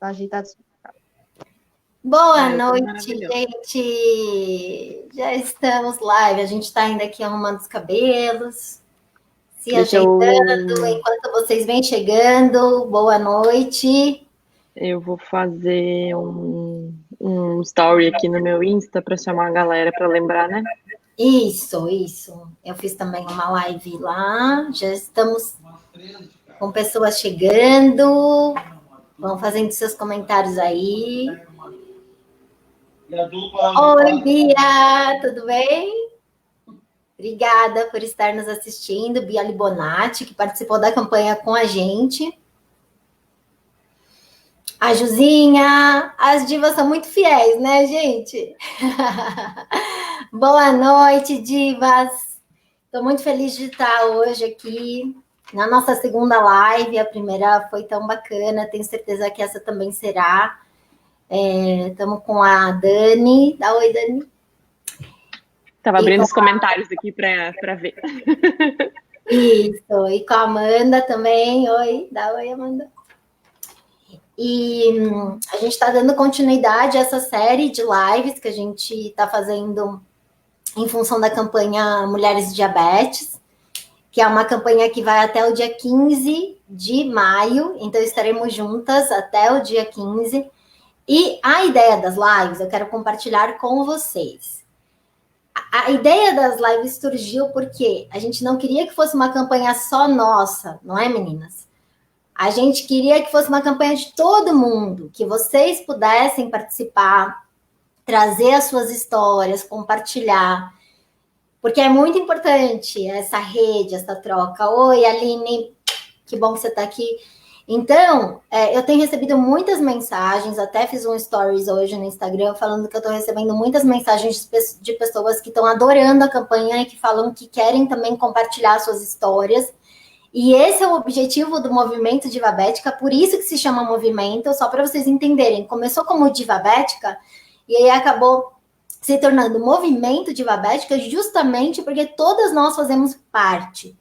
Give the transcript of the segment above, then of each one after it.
Tá ajeitado. Boa noite, gente! Já estamos live. A gente está ainda aqui arrumando os cabelos, se ajeitando. Enquanto vocês vêm chegando, boa noite. Eu vou fazer um story aqui no meu Insta para chamar a galera para lembrar, né? Isso. Eu fiz também uma live lá. Já estamos com pessoas chegando. Vão fazendo seus comentários aí. Oi, Bia, tudo bem? Obrigada por estar nos assistindo. Bia Libonati, que participou da campanha com a gente. A Juzinha, as divas são muito fiéis, né, gente? Boa noite, divas. Estou muito feliz de estar hoje aqui na nossa segunda live. A primeira foi tão bacana, tenho certeza que essa também será. Estamos com a Dani. Dá oi, Dani. Estava abrindo os comentários aqui para ver. Isso, e com a Amanda também. Oi, dá oi, Amanda. E a gente está dando continuidade a essa série de lives que a gente está fazendo em função da campanha Mulheres e Diabetes, que é uma campanha que vai até o dia 15 de maio, então estaremos juntas até o dia 15. E a ideia das lives eu quero compartilhar com vocês. A ideia das lives surgiu porque a gente não queria que fosse uma campanha só nossa, não é, meninas? A gente queria que fosse uma campanha de todo mundo, que vocês pudessem participar, trazer as suas histórias, compartilhar, porque é muito importante essa rede, essa troca. Oi, Aline, que bom que você está aqui. Então, eu tenho recebido muitas mensagens, até fiz um stories hoje no Instagram falando que eu estou recebendo muitas mensagens de pessoas que estão adorando a campanha e que falam que querem também compartilhar suas histórias. E esse é o objetivo do movimento Divabética, por isso que se chama movimento, só para vocês entenderem. Começou como Divabética e aí acabou se tornando movimento Divabética justamente porque todas nós fazemos parte.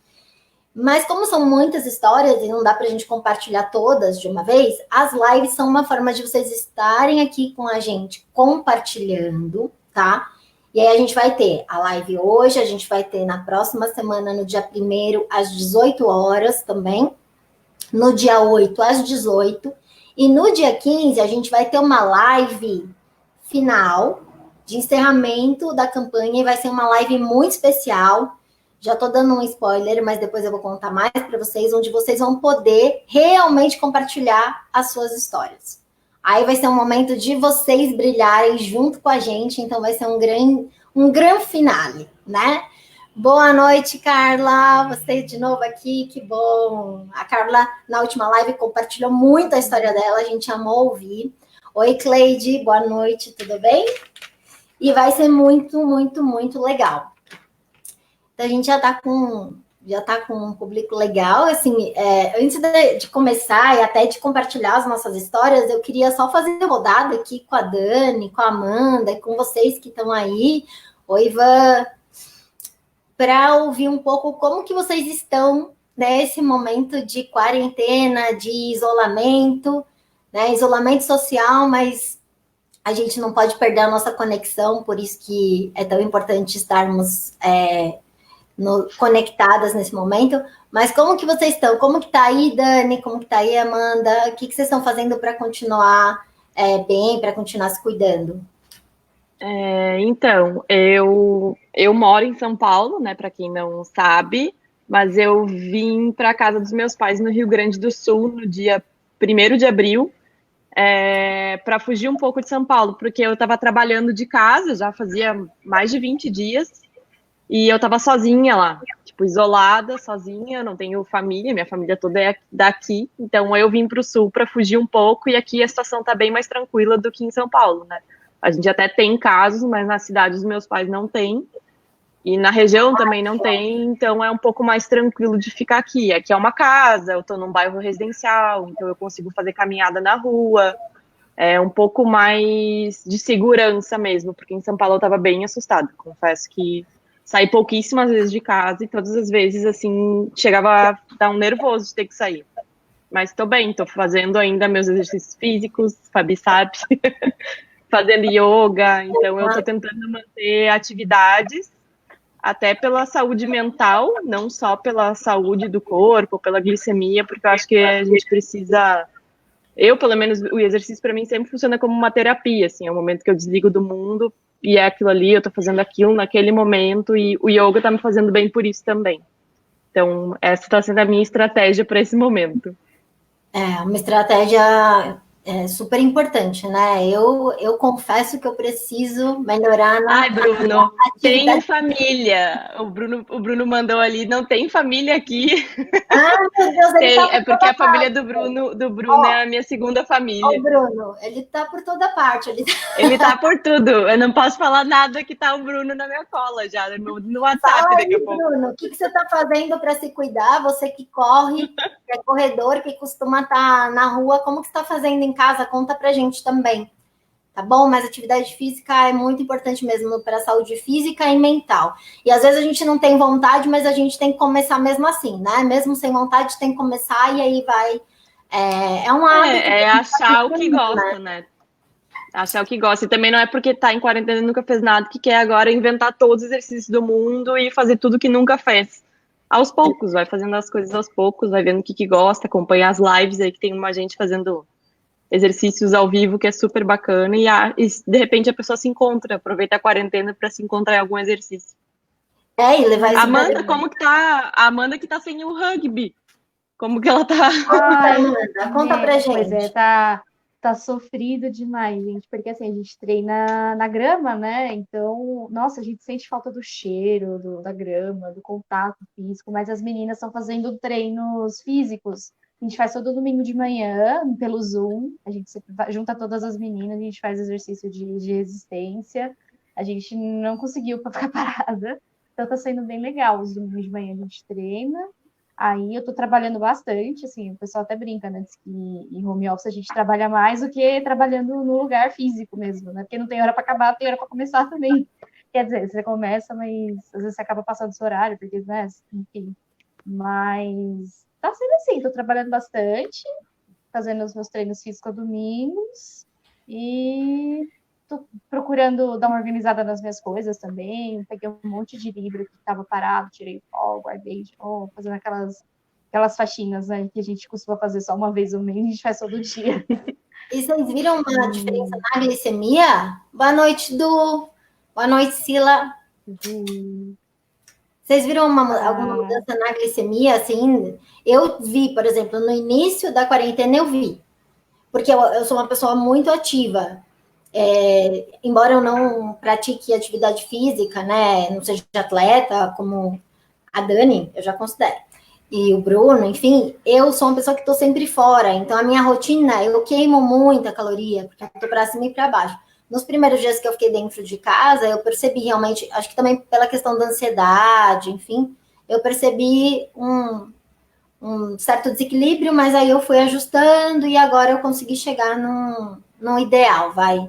Mas como são muitas histórias e não dá para a gente compartilhar todas de uma vez, as lives são uma forma de vocês estarem aqui com a gente compartilhando, tá? E aí a gente vai ter a live hoje, a gente vai ter na próxima semana, no dia 1º, às 18 horas também, no dia 8, às 18, e no dia 15 a gente vai ter uma live final de encerramento da campanha, e vai ser uma live muito especial. Já estou dando um spoiler, mas depois eu vou contar mais para vocês, onde vocês vão poder realmente compartilhar as suas histórias. Aí vai ser um momento de vocês brilharem junto com a gente, então vai ser um grande finale, né? Boa noite, Carla. Você de novo aqui, que bom. A Carla, na última live, compartilhou muito a história dela, a gente amou ouvir. Oi, Cleide, boa noite, tudo bem? E vai ser muito, muito, muito legal. Então, a gente já está com um público legal. Assim, antes de começar e até de compartilhar as nossas histórias, eu queria só fazer uma rodada aqui com a Dani, com a Amanda e com vocês que estão aí. Oi, Ivan. Para ouvir um pouco como que vocês estão nesse momento de quarentena, de isolamento, né? Isolamento social, mas a gente não pode perder a nossa conexão, por isso que é tão importante estarmos conectadas nesse momento. Mas como que vocês estão? Como que tá aí, Dani? Como que tá aí, Amanda? O que vocês estão fazendo para continuar bem, para continuar se cuidando? Então, eu moro em São Paulo, né, para quem não sabe, mas eu vim para a casa dos meus pais no Rio Grande do Sul no dia 1º de abril, para fugir um pouco de São Paulo, porque eu estava trabalhando de casa, já fazia mais de 20 dias, e eu estava sozinha lá, tipo, isolada, sozinha, não tenho família, minha família toda é daqui, então eu vim para o Sul para fugir um pouco, e aqui a situação está bem mais tranquila do que em São Paulo, né? A gente até tem casos, mas na cidade dos meus pais não tem. E na região também não tem, então é um pouco mais tranquilo de ficar aqui. Aqui é uma casa, eu estou num bairro residencial, então eu consigo fazer caminhada na rua. É um pouco mais de segurança mesmo, porque em São Paulo eu estava bem assustada. Confesso que saí pouquíssimas vezes de casa e todas as vezes, assim, chegava a dar um nervoso de ter que sair. Mas tô bem, tô fazendo ainda meus exercícios físicos, Fabi sabe, fazendo yoga, então eu tô tentando manter atividades até pela saúde mental, não só pela saúde do corpo, pela glicemia, porque eu acho que a gente precisa. Eu, pelo menos, o exercício para mim sempre funciona como uma terapia, assim, é o momento que eu desligo do mundo e é aquilo ali, eu tô fazendo aquilo naquele momento e o yoga tá me fazendo bem por isso também. Então, essa está sendo a minha estratégia para esse momento. É uma estratégia super importante, né? Eu confesso que eu preciso melhorar Ai, Bruno, na tenho atividade. família. O Bruno mandou ali, não tem família aqui. Ah, meu Deus, ele tá Tem, por é porque toda a família parte. do Bruno Ó, é a minha segunda ó, o família. Bruno, ele tá por toda parte. Ele Ele tá por tudo. Eu não posso falar nada que tá o Bruno na minha cola já, no fala WhatsApp daqui a aí, pouco. Bruno, o que você está fazendo para se cuidar? Você que corre, que é corredor, que costuma estar na rua, como que está fazendo em casa? Conta pra gente também, tá bom? Mas atividade física é muito importante mesmo para a saúde física e mental. E às vezes a gente não tem vontade, mas a gente tem que começar mesmo assim, né? Mesmo sem vontade, tem que começar e aí vai. É um hábito que É a gente vai achar o que construindo, né? gosta, né? Achar o que gosta. E também não é porque tá em quarentena e nunca fez nada que quer agora inventar todos os exercícios do mundo e fazer tudo que nunca fez. Aos poucos, vai fazendo as coisas aos poucos, vai vendo o que gosta, acompanha as lives aí que tem uma gente fazendo exercícios ao vivo que é super bacana e de repente a pessoa se encontra, aproveita a quarentena para se encontrar em algum exercício. E levar isso para Amanda, dentro. como que tá? A Amanda que tá sem o rugby. Como que ela tá? Conta, Ai, Amanda, conta pra pois é, gente. tá sofrido demais, gente, porque assim, a gente treina na grama, né? Então, nossa, a gente sente falta do cheiro, da grama, do contato físico, mas as meninas estão fazendo treinos físicos. A gente faz todo domingo de manhã, pelo Zoom, a gente junta todas as meninas, a gente faz exercício de resistência. A gente não conseguiu para ficar parada, então tá sendo bem legal. Os domingos de manhã a gente treina. Aí eu tô trabalhando bastante, assim, o pessoal até brinca, né? Diz que em home office a gente trabalha mais do que trabalhando no lugar físico mesmo, né? Porque não tem hora para acabar, tem hora para começar também. Quer dizer, você começa, mas às vezes você acaba passando do seu horário, porque, né? Enfim. Mas tá sendo assim, tô trabalhando bastante, fazendo os meus treinos físicos domingos e tô procurando dar uma organizada nas minhas coisas também. Peguei um monte de livro que estava parado, tirei o pó, guardei de novo, fazendo aquelas faxinas, né, que a gente costuma fazer só uma vez no mês, a gente faz todo dia. E vocês viram uma diferença na glicemia? Boa noite, Du. Boa noite, Sila. Vocês viram alguma Ah, mudança na glicemia? Assim, eu vi, por exemplo, no início da quarentena eu vi, porque eu sou uma pessoa muito ativa. Embora eu não pratique atividade física, né, não seja atleta como a Dani, eu já considero, e o Bruno, enfim, eu sou uma pessoa que estou sempre fora, então a minha rotina, eu queimo muita caloria, porque eu estou para cima e para baixo. Nos primeiros dias que eu fiquei dentro de casa, eu percebi realmente, acho que também pela questão da ansiedade, enfim, eu percebi um certo desequilíbrio, mas aí eu fui ajustando e agora eu consegui chegar no ideal, vai.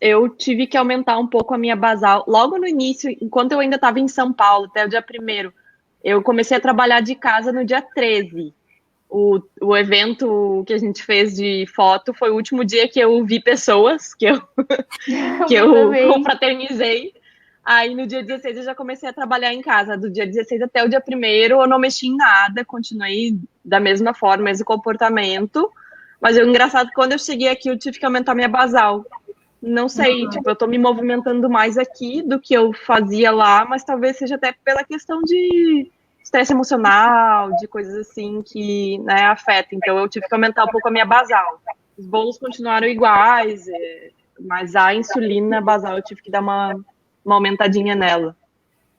Eu tive que aumentar um pouco a minha basal. Logo no início, enquanto eu ainda estava em São Paulo, até o dia 1º, eu comecei a trabalhar de casa no dia 13. O evento que a gente fez de foto foi o último dia que eu vi pessoas, que eu eu também. confraternizei. Aí no dia 16 eu já comecei a trabalhar em casa. Do dia 16 até o dia 1º eu não mexi em nada, continuei da mesma forma, mesmo comportamento. Mas o engraçado é que quando eu cheguei aqui eu tive que aumentar minha basal. Não sei, tipo, eu tô me movimentando mais aqui do que eu fazia lá, mas talvez seja até pela questão de estresse emocional, de coisas assim que, né, afeta. Então eu tive que aumentar um pouco a minha basal. Os bolos continuaram iguais, mas a insulina basal eu tive que dar uma aumentadinha nela.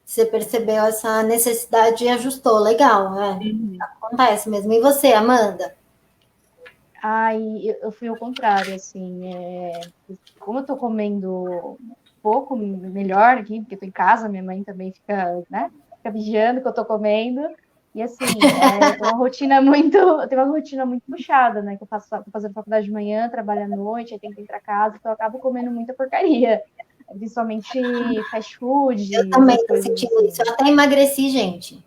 Você percebeu essa necessidade e ajustou, legal, acontece mesmo. E você, Amanda? Ai, eu fui ao contrário, assim, como eu tô comendo um pouco melhor aqui, porque eu tô em casa, minha mãe também fica, né, fica vigiando o que eu tô comendo, e assim, eu tenho uma rotina muito puxada, né, que tô fazendo faculdade de manhã, trabalho à noite, aí tenho que ir pra casa, então eu acabo comendo muita porcaria, principalmente fast food, Eu também essas tô coisas sentindo isso. assim. Eu até emagreci, gente.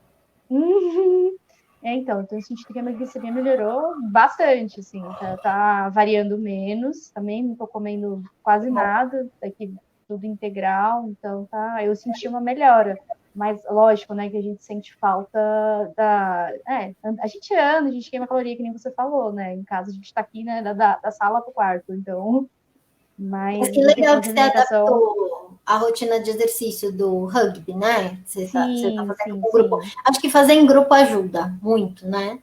Então eu senti que a minha glicemia melhorou bastante, assim, tá variando menos, também não tô comendo quase nada, daqui tudo integral, então eu senti uma melhora. Mas lógico, né, que a gente sente falta a gente anda, a gente queima caloria, que nem você falou, né? Em casa a gente tá aqui, né, da sala pro quarto, então, Mas mas que em legal questão que de você alimentação, adaptou a rotina de exercício do rugby, né? Você tá sim, fazendo sim, com o grupo. sim. Acho que fazer em grupo ajuda muito, né?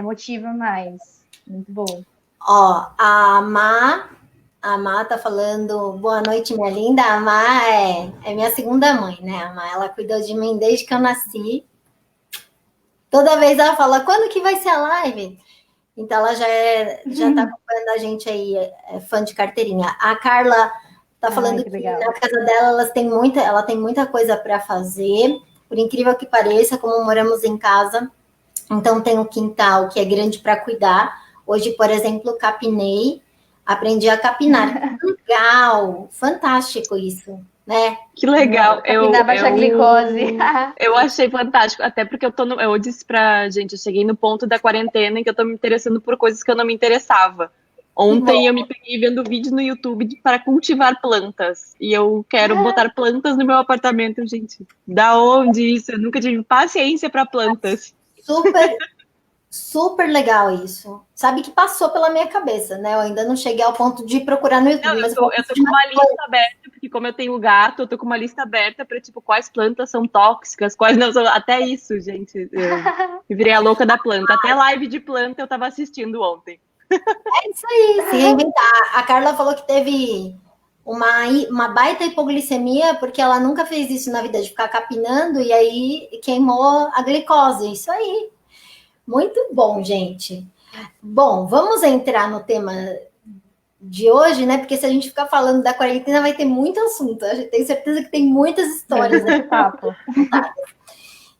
Motiva mais. Muito bom. Ó, a Má tá falando, boa noite, minha linda. A Má é minha segunda mãe, né? A Má, ela cuidou de mim desde que eu nasci. Toda vez ela fala, quando que vai ser a live? Então ela já tá acompanhando a gente aí, é fã de carteirinha. A Carla tá Ai, falando que que legal. na casa dela ela tem muita coisa para fazer. Por incrível que pareça, como moramos em casa, então tem um quintal que é grande para cuidar. Hoje, por exemplo, capinei, aprendi a capinar. Legal, fantástico isso, né? Que legal. Capinar baixa glicose. Eu achei fantástico, até porque eu disse pra gente, eu cheguei no ponto da quarentena em que eu tô me interessando por coisas que eu não me interessava. Que bom. Ontem eu me peguei vendo vídeo no YouTube para cultivar plantas. E eu quero botar plantas no meu apartamento, gente. Da onde isso? Eu nunca tive paciência para plantas. Super, super legal isso. Sabe que passou pela minha cabeça, né? Eu ainda não cheguei ao ponto de procurar no Não, YouTube, mas eu vou eu tô assistir com mais uma coisa. lista aberta, porque como eu tenho gato, eu tô com uma lista aberta para tipo quais plantas são tóxicas, quais não são. Até isso, gente. Eu virei a louca da planta. Até live de planta eu tava assistindo ontem. É isso aí, se reinventar. A Carla falou que teve uma baita hipoglicemia, porque ela nunca fez isso na vida, de ficar capinando, e aí queimou a glicose. Isso aí. Muito bom, gente. Bom, vamos entrar no tema de hoje, né? Porque se a gente ficar falando da quarentena, vai ter muito assunto. Eu tenho certeza que tem muitas histórias Muito aqui papo. contadas.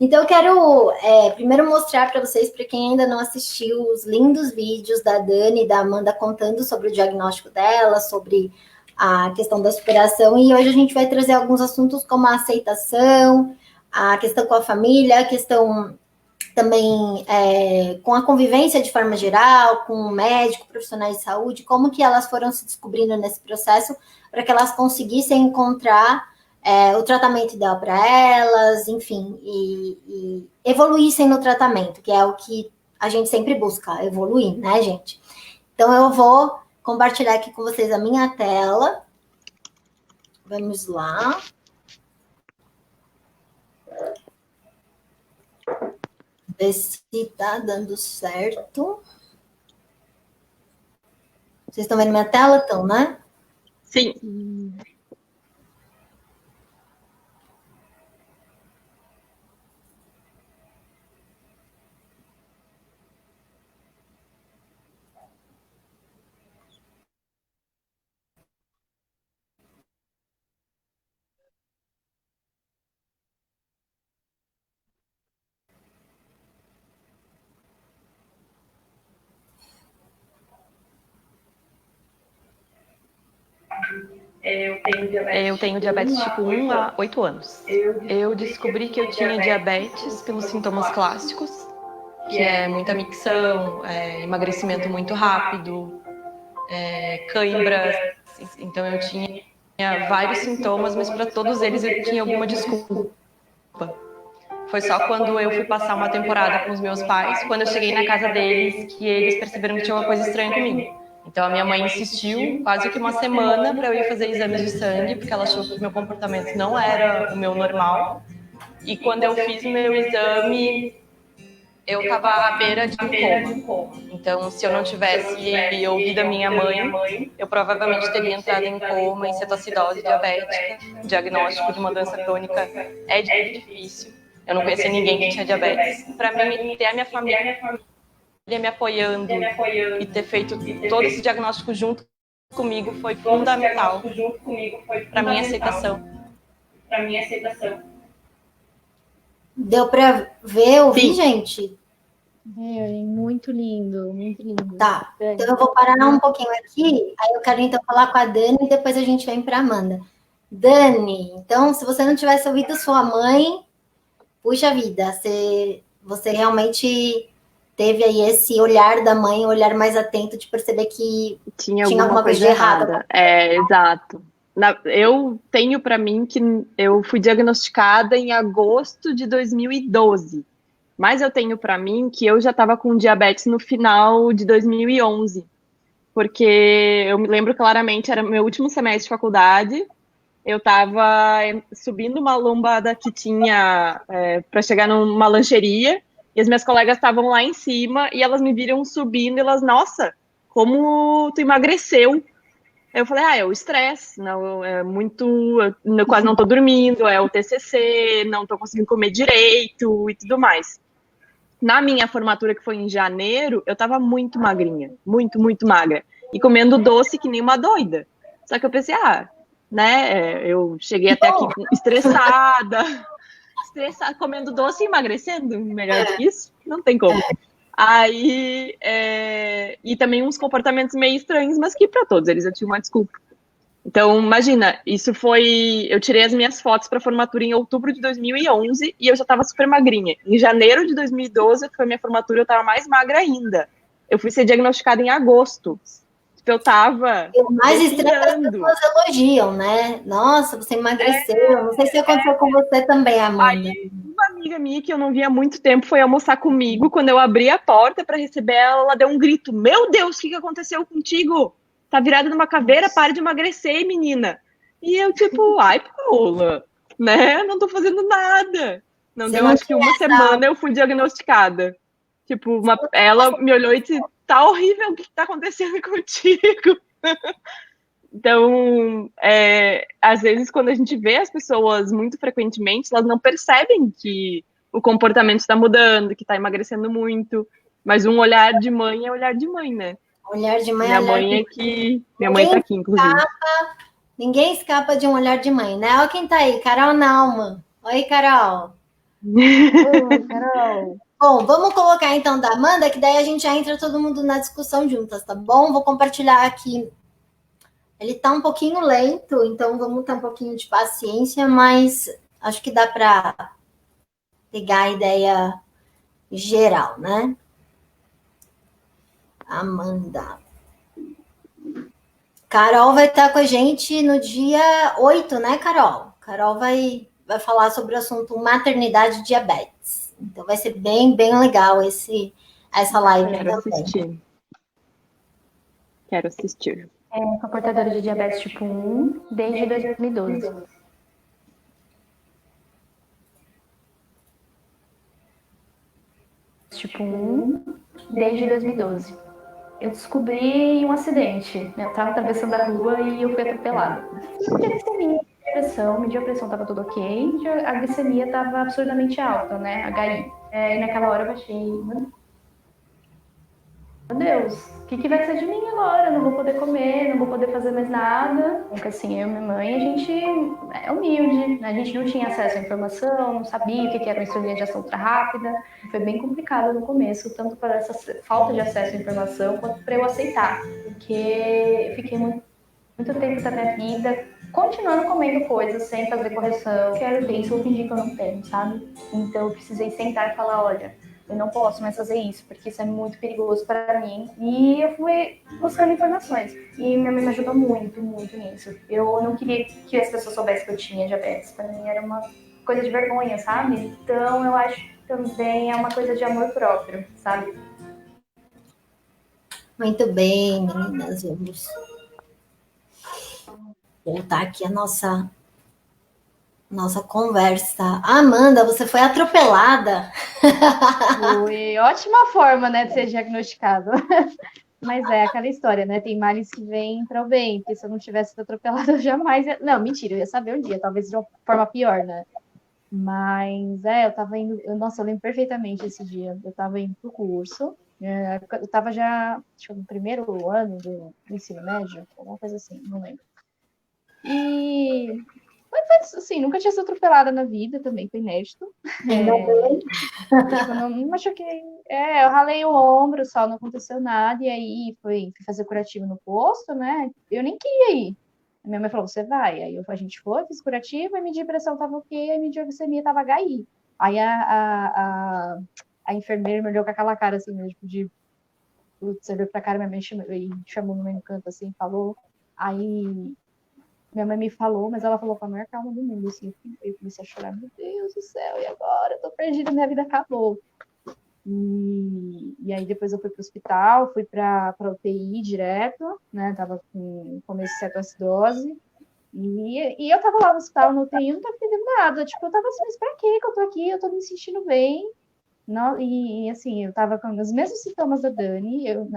Então, eu quero primeiro mostrar para vocês, para quem ainda não assistiu, os lindos vídeos da Dani e da Amanda contando sobre o diagnóstico dela, sobre a questão da superação. E hoje a gente vai trazer alguns assuntos como a aceitação, a questão com a família, a questão também com a convivência de forma geral, com o médico, profissionais de saúde, como que elas foram se descobrindo nesse processo para que elas conseguissem encontrar o tratamento ideal para elas, enfim, e evoluíssem no tratamento, que é o que a gente sempre busca, evoluir, né, gente? Então, eu vou compartilhar aqui com vocês a minha tela. Vamos lá. Ver se tá dando certo. Vocês estão vendo minha tela? Estão, né? Sim. Eu tenho diabetes tipo 1 há 8 anos. Eu descobri que eu tinha diabetes pelos sintomas clássicos, que é muita micção, emagrecimento muito rápido, cãibras. Então eu tinha vários sintomas, mas para todos eles eu tinha alguma desculpa. Foi só quando eu fui passar uma temporada com os meus pais, quando eu cheguei na casa deles, que eles perceberam que tinha uma coisa estranha comigo. Então a minha mãe insistiu quase que uma semana para eu ir fazer exames de sangue, porque ela achou que o meu comportamento não era o meu normal. E quando eu fiz o meu exame, eu estava à beira de um coma. Então, se eu não tivesse ouvido a minha mãe, eu provavelmente teria entrado em coma, em cetoacidose diabética. O diagnóstico de uma doença crônica é difícil. Eu não conhecia ninguém que tinha diabetes. Para mim, ter a minha família me apoiando e ter feito todo esse diagnóstico junto comigo foi fundamental para minha aceitação. Deu para ver, ouvir, gente? Muito lindo, muito lindo. Tá, então eu vou parar um pouquinho aqui, aí eu quero então falar com a Dani e depois a gente vem para a Amanda. Dani, então, se você não tivesse ouvido sua mãe, puxa vida, você você realmente teve aí esse olhar da mãe, um olhar mais atento de perceber que tinha alguma coisa de errado. Exato. Eu tenho para mim que eu fui diagnosticada em agosto de 2012, mas eu tenho para mim que eu já estava com diabetes no final de 2011, porque eu me lembro claramente, era meu último semestre de faculdade, eu estava subindo uma lombada que tinha para chegar numa lancheria, e as minhas colegas estavam lá em cima, e elas me viram subindo, e elas, nossa, como tu emagreceu. Eu falei, é o estresse, não, é muito, eu quase não tô dormindo, é o TCC, não tô conseguindo comer direito e tudo mais. Na minha formatura, que foi em janeiro, eu tava muito magrinha, muito, muito magra, e comendo doce que nem uma doida. Só que eu pensei, né, eu cheguei até aqui estressada, comendo doce e emagrecendo, melhor do que isso, não tem como. Aí, e também uns comportamentos meio estranhos, mas que para todos eles eu tinha uma desculpa. Então, imagina, isso foi. Eu tirei as minhas fotos para formatura em outubro de 2011 e eu já estava super magrinha. Em janeiro de 2012, que foi minha formatura, eu estava mais magra ainda. Eu fui ser diagnosticada em agosto. Eu estava. O mais estranho é que as pessoas elogiam, né? Nossa, você emagreceu. Não sei se aconteceu com você também, Amanda. Aí, uma amiga minha que eu não via há muito tempo foi almoçar comigo. Quando eu abri a porta para receber ela, ela deu um grito: Meu Deus, o que aconteceu contigo? Tá virada numa caveira, para de emagrecer, menina. E eu, tipo, ai, Paula, né? Não tô fazendo nada. Não Você deu, não acho que uma semana eu fui diagnosticada. Tipo, ela me olhou e disse: Tá horrível, o que tá acontecendo contigo? Então, às vezes, quando a gente vê as pessoas muito frequentemente, elas não percebem que o comportamento está mudando, que está emagrecendo muito. Mas um olhar de mãe é olhar de mãe, né? Olhar de mãe, Minha olhar mãe de é que. Minha mãe tá aqui, inclusive. Ninguém escapa de um olhar de mãe, né? Olha quem tá aí, Carol Naumann. Oi, Carol. Oi, Carol. Bom, vamos colocar então da Amanda, que daí a gente já entra todo mundo na discussão juntas, tá bom? Vou compartilhar aqui. Ele tá um pouquinho lento, então vamos ter um pouquinho de paciência, mas acho que dá para pegar a ideia geral, né? Amanda. Carol vai estar com a gente no dia 8, né, Carol? Carol vai falar sobre o assunto maternidade e diabetes. Então vai ser bem, bem legal essa live Quero também. assistir. Quero assistir. Sou portadora de diabetes tipo 1 desde 2012. Tipo 1 desde 2012. Eu descobri em um acidente. Eu estava atravessando a rua e eu fui atropelada. Não tinha glicemia, mediu a pressão, estava tudo ok. A glicemia estava absurdamente alta, né? HI. E naquela hora eu baixei. Meu Deus, o que vai ser de mim agora? Eu não vou poder comer, não vou poder fazer mais nada. Porque assim, eu e minha mãe, a gente é humilde, né? A gente não tinha acesso à informação, não sabia o que era uma insulina de ação ultra rápida. Foi bem complicado no começo, tanto para essa falta de acesso à informação, quanto para eu aceitar. Porque eu fiquei muito tempo da minha vida continuando comendo coisas sem fazer correção. Quero ter isso, eu fingir que eu não tenho, sabe? Então eu precisei sentar e falar, olha, eu não posso mais fazer isso, porque isso é muito perigoso para mim. E eu fui buscando informações. E minha mãe me ajudou muito, muito nisso. Eu não queria que as pessoas soubessem que eu tinha diabetes. Para mim era uma coisa de vergonha, sabe? Então eu acho que também é uma coisa de amor próprio, sabe? Muito bem, meninas. Vamos voltar aqui a nossa conversa. Amanda, você foi atropelada. Foi ótima forma, né, de ser diagnosticado. Mas é aquela história, né? Tem males que vêm para o bem, porque se eu não tivesse sido atropelada, eu jamais ia... Não, mentira, eu ia saber um dia, talvez de uma forma pior, né? Mas eu tava indo. Nossa, eu lembro perfeitamente esse dia. Eu tava indo pro curso. Eu tava já, acho que no primeiro ano do ensino médio, alguma coisa assim, não lembro. E foi assim, nunca tinha sido atropelada na vida também, foi inédito. Eu não machuquei. Eu ralei o ombro, só não aconteceu nada. E aí fui fazer curativo no posto, né? Eu nem queria ir. A minha mãe falou, você vai. Aí a gente foi, fiz curativo, aí medi a pressão, tava ok, aí medi a glicemia, tava HI. Aí a enfermeira me olhou com aquela cara assim, tipo de. Putz, olhou pra cara, minha mãe chamou no meio canto assim, falou. Aí minha mãe me falou, mas ela falou com a maior calma do mundo, assim. Eu comecei a chorar, meu Deus do céu, e agora? Eu tô perdida, minha vida acabou. E aí depois eu fui pro hospital, fui pra UTI direto, né? Tava com começo de cetoacidose. E eu tava lá no hospital, no UTI, eu não tava entendendo nada. Tipo, eu tava assim, mas pra que eu tô aqui? Eu tô me sentindo bem. Não, assim, eu tava com os mesmos sintomas da Dani. Eu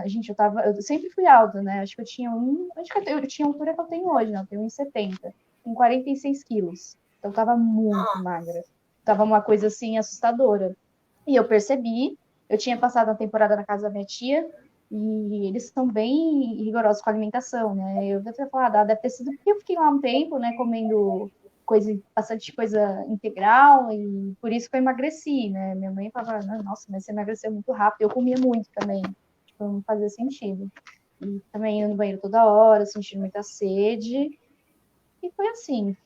sempre fui alta, né? Acho que eu tinha eu tinha a altura que eu tenho hoje, não, eu tenho 1,70, com 46 quilos. Então eu tava muito magra. Tava uma coisa assim assustadora. E eu percebi, eu tinha passado a temporada na casa da minha tia, e eles são bem rigorosos com a alimentação, né? Eu devo ter falado, deve ter sido porque eu fiquei lá um tempo, né, comendo bastante coisa integral, e por isso que eu emagreci, né? Minha mãe falava, nossa, mas você emagreceu muito rápido. Eu comia muito também, tipo, não fazia sentido. E também ia no banheiro toda hora, sentindo muita sede, e foi assim.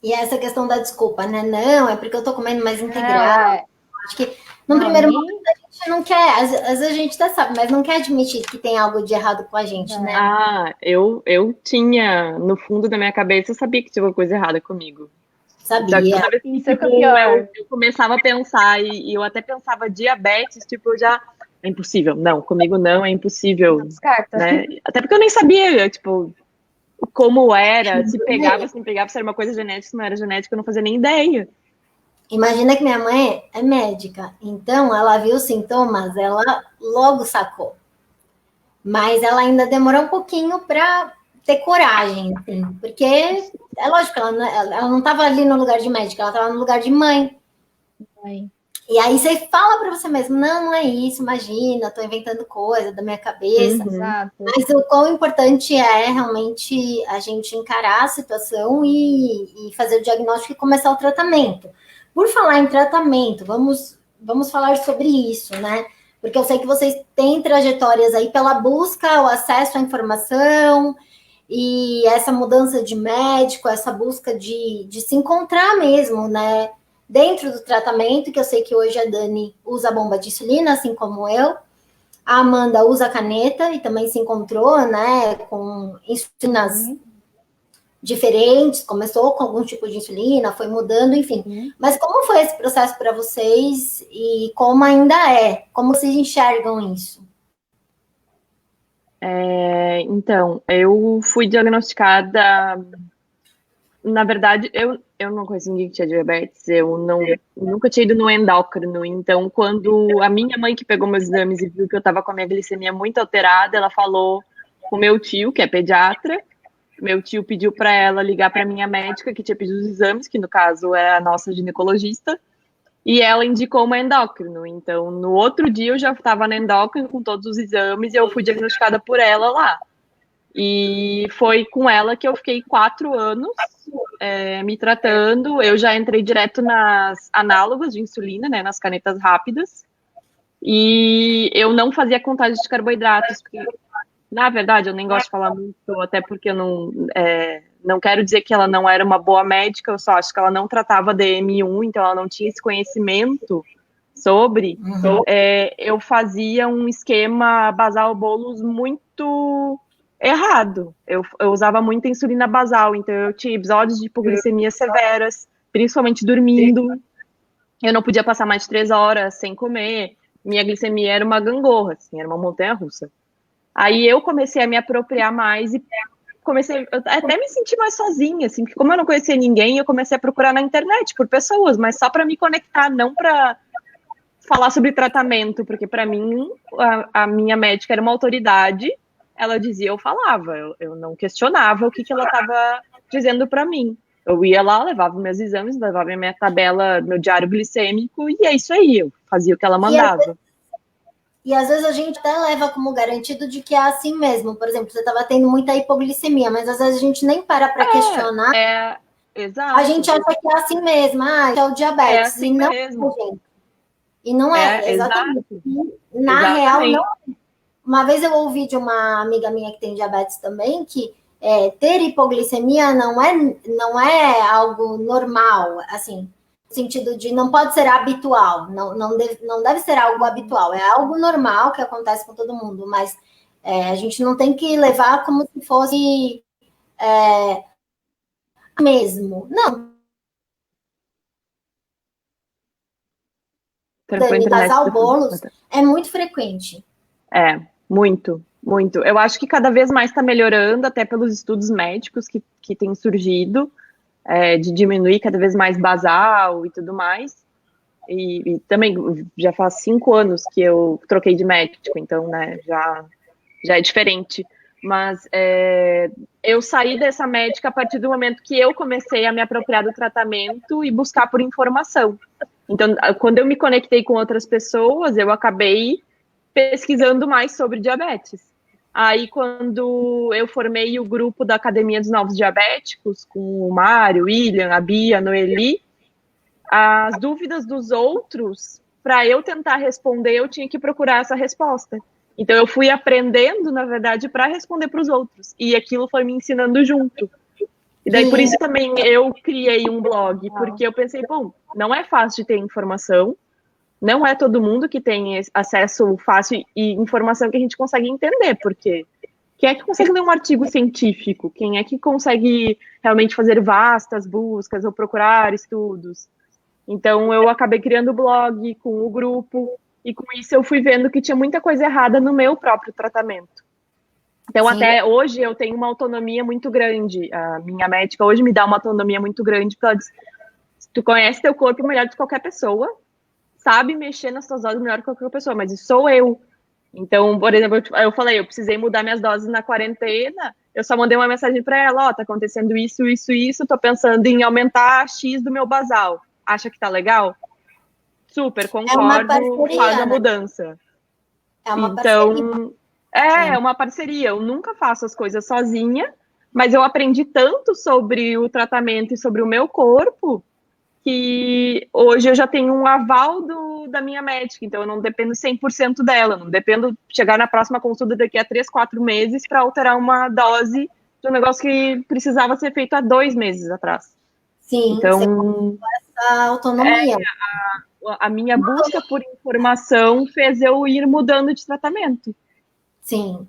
E essa questão da desculpa, né? Não, é porque eu tô comendo mais integral. Acho que num Não, primeiro momento a gente não quer, às vezes a gente até sabe, mas não quer admitir que tem algo de errado com a gente, né? Eu tinha, no fundo da minha cabeça, eu sabia que tinha alguma coisa errada comigo. Sabia. Toda vez que, Isso é tipo, o pior. eu começava a pensar, e eu até pensava diabetes, tipo, eu já. É impossível. Não, comigo não, é impossível. Descarta. Né? Até porque eu nem sabia, tipo, como era, se pegava, se não pegava, se era uma coisa genética, se não era genética, eu não fazia nem ideia. Imagina que minha mãe é médica, então ela viu os sintomas, ela logo sacou. Mas ela ainda demorou um pouquinho para ter coragem, assim, porque é lógico, ela não estava ali no lugar de médica, ela estava no lugar de mãe. Mãe. E aí você fala para você mesmo, não, não é isso, imagina, estou inventando coisa da minha cabeça. Exato. Mas o quão importante é realmente a gente encarar a situação e fazer o diagnóstico e começar o tratamento. Por falar em tratamento, vamos falar sobre isso, né? Porque eu sei que vocês têm trajetórias aí pela busca, o acesso à informação e essa mudança de médico, essa busca de se encontrar mesmo, né? Dentro do tratamento, que eu sei que hoje a Dani usa a bomba de insulina, assim como eu. A Amanda usa caneta e também se encontrou, né, com insulinas diferentes, começou com algum tipo de insulina, foi mudando, enfim. Mas como foi esse processo para vocês e como ainda é? Como vocês enxergam isso? Então, eu fui diagnosticada. Na verdade, eu não conheço ninguém que tinha diabetes, nunca tinha ido no endócrino. Então, quando a minha mãe que pegou meus exames e viu que eu estava com a minha glicemia muito alterada, ela falou com meu tio, que é pediatra. Meu tio pediu para ela ligar para minha médica, que tinha pedido os exames, que no caso é a nossa ginecologista, e ela indicou uma endócrino. Então, no outro dia eu já estava na endócrino com todos os exames e eu fui diagnosticada por ela lá. E foi com ela que eu fiquei 4 anos me tratando. Eu já entrei direto nas análogas de insulina, né, nas canetas rápidas. E eu não fazia contagem de carboidratos, porque, na verdade, eu nem gosto de falar muito, até porque eu não quero dizer que ela não era uma boa médica, eu só acho que ela não tratava DM1, então ela não tinha esse conhecimento sobre. Eu fazia um esquema basal bolos muito errado. Eu usava muita insulina basal, então eu tinha episódios de hipoglicemia severas, principalmente dormindo. Eu não podia passar mais de 3 horas sem comer. Minha glicemia era uma gangorra, assim, era uma montanha-russa. Aí eu comecei a me apropriar mais e comecei até me sentir mais sozinha, assim, porque como eu não conhecia ninguém, eu comecei a procurar na internet por pessoas, mas só para me conectar, não para falar sobre tratamento, porque para mim a minha médica era uma autoridade. Ela dizia, eu falava, eu não questionava o que ela estava dizendo para mim. Eu ia lá, levava meus exames, levava minha tabela, meu diário glicêmico, e é isso aí, eu fazia o que ela mandava. E às vezes a gente até leva como garantido de que é assim mesmo. Por exemplo, você estava tendo muita hipoglicemia, mas às vezes a gente nem para questionar. Exato. A gente acha que é assim mesmo, que é o diabetes. É assim e não mesmo. Gente. E não é, exatamente. Na real, não é. Uma vez eu ouvi de uma amiga minha que tem diabetes também, que ter hipoglicemia não é algo normal, assim. no sentido de não pode ser habitual, não deve ser algo habitual, é algo normal que acontece com todo mundo, mas a gente não tem que levar como se fosse mesmo. Não. Dani, casal bolos é muito frequente. É, muito, muito. Eu acho que cada vez mais está melhorando, até pelos estudos médicos que têm surgido, de diminuir cada vez mais basal e tudo mais. E também já faz 5 anos que eu troquei de médico, então, né, já é diferente. Mas eu saí dessa médica a partir do momento que eu comecei a me apropriar do tratamento e buscar por informação. Então, quando eu me conectei com outras pessoas, eu acabei pesquisando mais sobre diabetes. Aí, quando eu formei o grupo da Academia dos Novos Diabéticos, com o Mário, o William, a Bia, a Noeli, as dúvidas dos outros, para eu tentar responder, eu tinha que procurar essa resposta. Então, eu fui aprendendo, na verdade, para responder para os outros. E aquilo foi me ensinando junto. E daí, por isso também eu criei um blog, porque eu pensei, bom, não é fácil de ter informação, não é todo mundo que tem acesso fácil e informação que a gente consegue entender, porque quem é que consegue ler um artigo científico? Quem é que consegue realmente fazer vastas buscas ou procurar estudos? Então, eu acabei criando o blog com o grupo, e com isso eu fui vendo que tinha muita coisa errada no meu próprio tratamento. Então, Sim. Até hoje, eu tenho uma autonomia muito grande. A minha médica hoje me dá uma autonomia muito grande, porque ela diz, tu conhece teu corpo melhor do que qualquer pessoa, sabe mexer nas tuas doses melhor do que qualquer pessoa, mas isso sou eu. Então, por exemplo, eu falei, eu precisei mudar minhas doses na quarentena, eu só mandei uma mensagem para ela, tá acontecendo isso, isso, isso, tô pensando em aumentar X do meu basal. Acha que tá legal? Super, concordo, faz a mudança. É uma parceria. É uma parceria. Eu nunca faço as coisas sozinha, mas eu aprendi tanto sobre o tratamento e sobre o meu corpo que hoje eu já tenho um aval da minha médica, então eu não dependo 100% dela, não dependo chegar na próxima consulta daqui a 3, 4 meses para alterar uma dose de um negócio que precisava ser feito há 2 meses atrás. Sim, então essa autonomia. A minha busca por informação fez eu ir mudando de tratamento. Sim.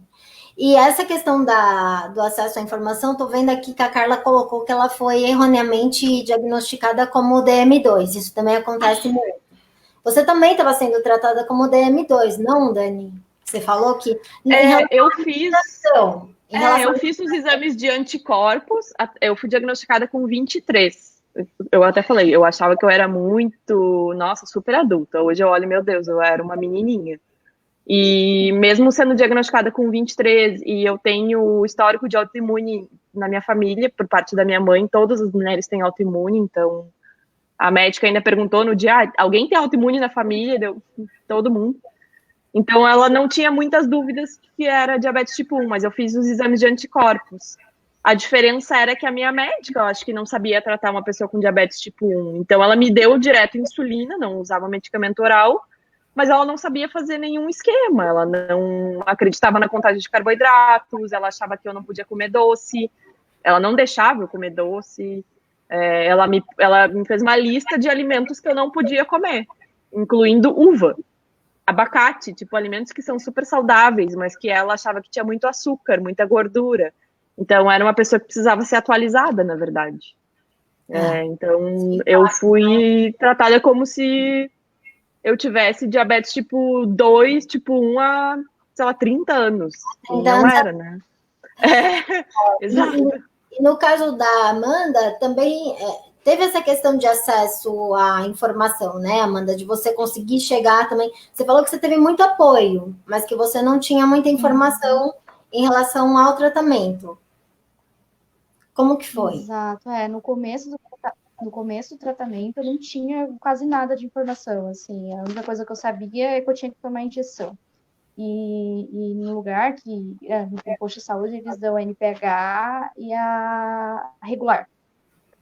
E essa questão do acesso à informação, estou vendo aqui que a Carla colocou que ela foi erroneamente diagnosticada como DM2. Isso também acontece muito. Você também estava sendo tratada como DM2, não, Dani? Você falou que... eu fiz os exames de anticorpos, eu fui diagnosticada com 23. Eu até falei, eu achava que eu era muito, nossa, super adulta. Hoje eu olho, meu Deus, eu era uma menininha. E mesmo sendo diagnosticada com 23, e eu tenho histórico de autoimune na minha família, por parte da minha mãe, todas as mulheres têm autoimune, então a médica ainda perguntou no dia, alguém tem autoimune na família? Deu, todo mundo. Então ela não tinha muitas dúvidas que era diabetes tipo 1, mas eu fiz os exames de anticorpos. A diferença era que a minha médica, eu acho que não sabia tratar uma pessoa com diabetes tipo 1, então ela me deu direto insulina, não usava medicamento oral, mas ela não sabia fazer nenhum esquema, ela não acreditava na contagem de carboidratos, ela achava que eu não podia comer doce, ela não deixava eu comer doce, ela me fez uma lista de alimentos que eu não podia comer, incluindo uva, abacate, tipo alimentos que são super saudáveis, mas que ela achava que tinha muito açúcar, muita gordura. Então era uma pessoa que precisava ser atualizada, na verdade. Então eu fui tratada como se eu tivesse diabetes tipo 2, tipo 1 há, sei lá, 30 anos. E não era, né? Exato. E no caso da Amanda, também teve essa questão de acesso à informação, né, Amanda? De você conseguir chegar também. Você falou que você teve muito apoio, mas que você não tinha muita informação em relação ao tratamento. Como que foi? Exato, no começo do tratamento eu não tinha quase nada de informação, assim, a única coisa que eu sabia é que eu tinha que tomar injeção. E no lugar que, no posto de saúde, eles dão a NPH e a regular.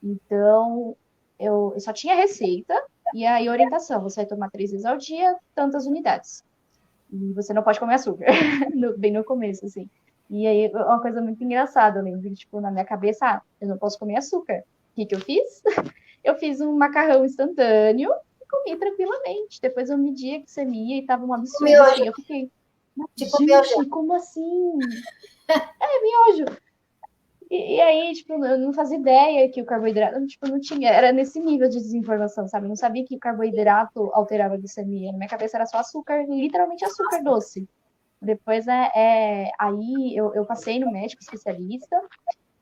Então, eu só tinha receita e a orientação, você vai tomar 3 vezes ao dia, tantas unidades. E você não pode comer açúcar, bem no começo, assim. E aí, uma coisa muito engraçada, eu lembro, tipo, na minha cabeça, eu não posso comer açúcar. O que eu fiz? Eu fiz um macarrão instantâneo e comi tranquilamente. Depois eu medi a glicemia e tava um absurdo, Miojo. assim. Eu fiquei, Tipo gente, como assim? Miojo. E aí, tipo, eu não fazia ideia que o carboidrato, tipo, não tinha, era nesse nível de desinformação, sabe? Eu não sabia que o carboidrato alterava a glicemia. Na minha cabeça era só açúcar, literalmente açúcar doce. Depois, aí eu passei no médico especialista,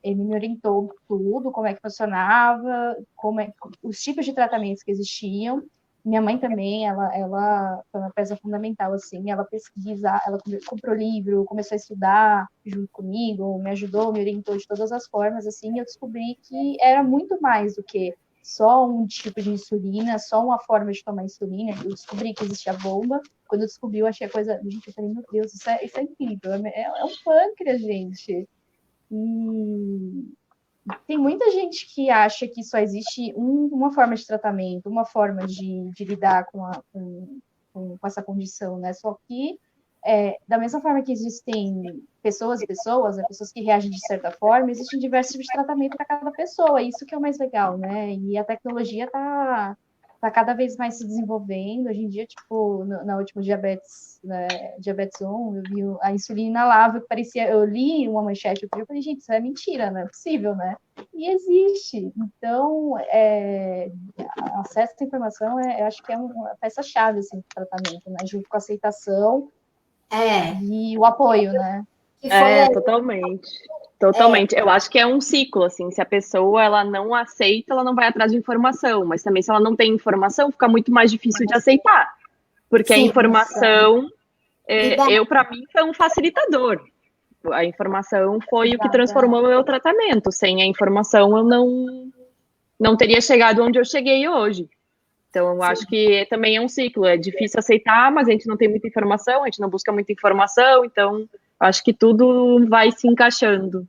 ele me orientou tudo, como é que funcionava, os tipos de tratamentos que existiam. Minha mãe também, ela foi uma peça fundamental, assim, ela pesquisa, ela comprou livro, começou a estudar junto comigo, me ajudou, me orientou de todas as formas, assim, e eu descobri que era muito mais do que só um tipo de insulina, só uma forma de tomar insulina. Eu descobri que existia bomba. Quando eu descobri, eu achei a coisa. Gente, eu falei, meu Deus, isso é incrível. É um pâncreas, gente. E tem muita gente que acha que só existe uma forma de tratamento, uma forma de lidar com essa condição, né? Só que, da mesma forma que existem pessoas e pessoas, né? Pessoas que reagem de certa forma, existem diversos tipos de tratamento para cada pessoa. Isso que é o mais legal, né? E a tecnologia tá cada vez mais se desenvolvendo. Hoje em dia, tipo, na última diabetes, né, diabetes 1, eu vi a insulina inalável, que parecia, eu li uma manchete, eu falei, gente, isso é mentira, não é possível, né? E existe. Então, acesso à informação, eu acho que é uma peça-chave assim, do tratamento, né? Junto com a aceitação e o apoio, né? que foi Totalmente. Totalmente. Eu acho que é um ciclo, assim, se a pessoa ela não aceita, ela não vai atrás de informação, mas também se ela não tem informação, fica muito mais difícil de aceitar, porque a Sim, informação, libera. para mim, foi um facilitador. A informação foi o que Exato. transformou o meu tratamento. Sem a informação, eu não teria chegado onde eu cheguei hoje. Então, eu acho que também é um ciclo. É difícil aceitar, mas a gente não tem muita informação, a gente não busca muita informação, então acho que tudo vai se encaixando.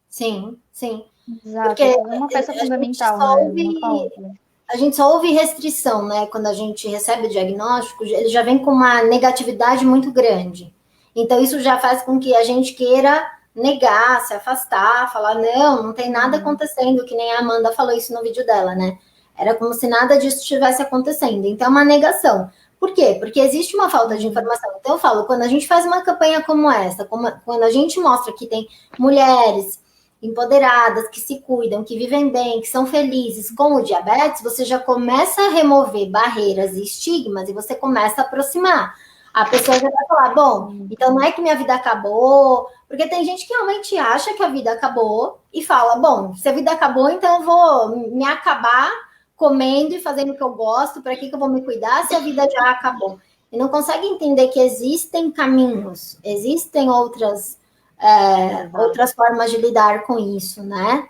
Sim, sim. Exato, Porque é uma peça a gente fundamental, só né? Uma com a ouve, outra. a gente só ouve restrição, né? Quando a gente recebe o diagnóstico, ele já vem com uma negatividade muito grande. Então, isso já faz com que a gente queira negar, se afastar, falar, não tem nada acontecendo, que nem a Amanda falou isso no vídeo dela, né? Era como se nada disso estivesse acontecendo. Então, é uma negação. Por quê? Porque existe uma falta de informação. Então, eu falo, quando a gente faz uma campanha como essa, quando a gente mostra que tem mulheres empoderadas, que se cuidam, que vivem bem, que são felizes com o diabetes, você já começa a remover barreiras e estigmas e você começa a aproximar. A pessoa já vai falar, bom, então não é que minha vida acabou, porque tem gente que realmente acha que a vida acabou e fala, bom, se a vida acabou, então eu vou me acabar comendo e fazendo o que eu gosto, para que eu vou me cuidar se a vida já acabou? E não consegue entender que existem caminhos, existem outras formas de lidar com isso, né?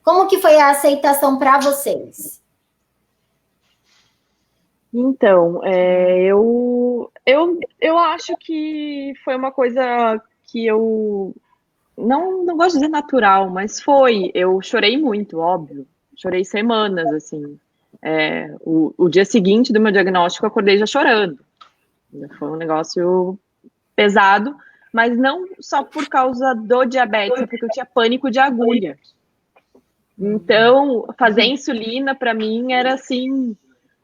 Como que foi a aceitação para vocês? Então, eu acho que foi uma coisa que eu não gosto de dizer natural, mas foi. Eu chorei muito, óbvio. Chorei semanas, assim. O dia seguinte do meu diagnóstico, eu acordei já chorando. Foi um negócio pesado, mas não só por causa do diabetes, é porque eu tinha pânico de agulha. Então, fazer insulina para mim era assim,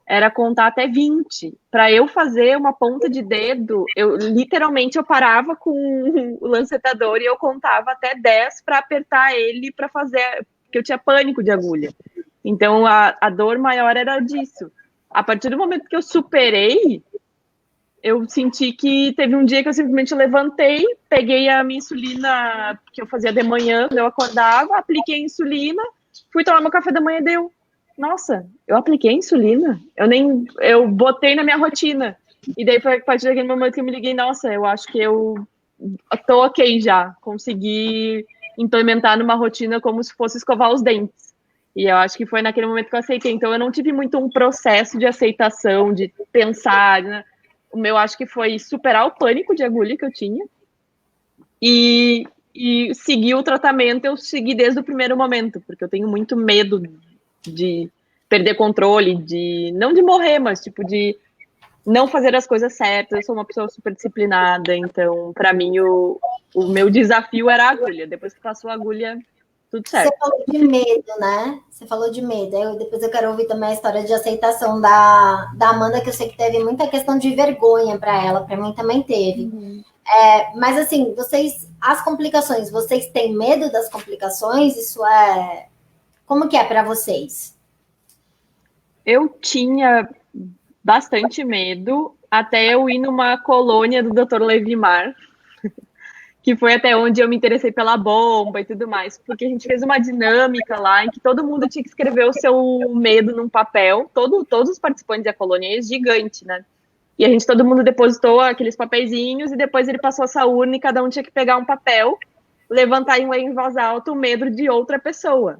era contar até 20. Para eu fazer uma ponta de dedo, eu literalmente eu parava com o lancetador e eu contava até 10 para apertar ele para fazer, porque eu tinha pânico de agulha. Então, a dor maior era disso. A partir do momento que eu superei, eu senti que teve um dia que eu simplesmente levantei, peguei a minha insulina que eu fazia de manhã, quando eu acordava, apliquei a insulina, fui tomar meu café da manhã e deu. Nossa, eu apliquei a insulina? Eu botei na minha rotina. E daí foi a partir daquele momento que eu me liguei, nossa, eu acho que eu tô ok já, consegui implementar numa rotina como se fosse escovar os dentes. E eu acho que foi naquele momento que eu aceitei. Então eu não tive muito um processo de aceitação, de pensar, né? O meu acho que foi superar o pânico de agulha que eu tinha e seguir o tratamento. Eu segui desde o primeiro momento, porque eu tenho muito medo de perder controle, não de morrer, mas tipo de não fazer as coisas certas. Eu sou uma pessoa super disciplinada, então para mim o meu desafio era a agulha. Depois que passou a agulha, tudo certo. Você falou de medo, né? Você falou de medo. Depois eu quero ouvir também a história de aceitação da Amanda, que eu sei que teve muita questão de vergonha para ela, para mim também teve. Uhum. Mas assim, as complicações, vocês têm medo das complicações? Isso é. Como que é para vocês? Eu tinha bastante medo até eu ir numa colônia do Dr. Levimar, que foi até onde eu me interessei pela bomba e tudo mais, porque a gente fez uma dinâmica lá em que todo mundo tinha que escrever o seu medo num papel, todos os participantes da colônia é gigante, né? E todo mundo depositou aqueles papeizinhos e depois ele passou essa urna e cada um tinha que pegar um papel, levantar e ler em voz alta o medo de outra pessoa.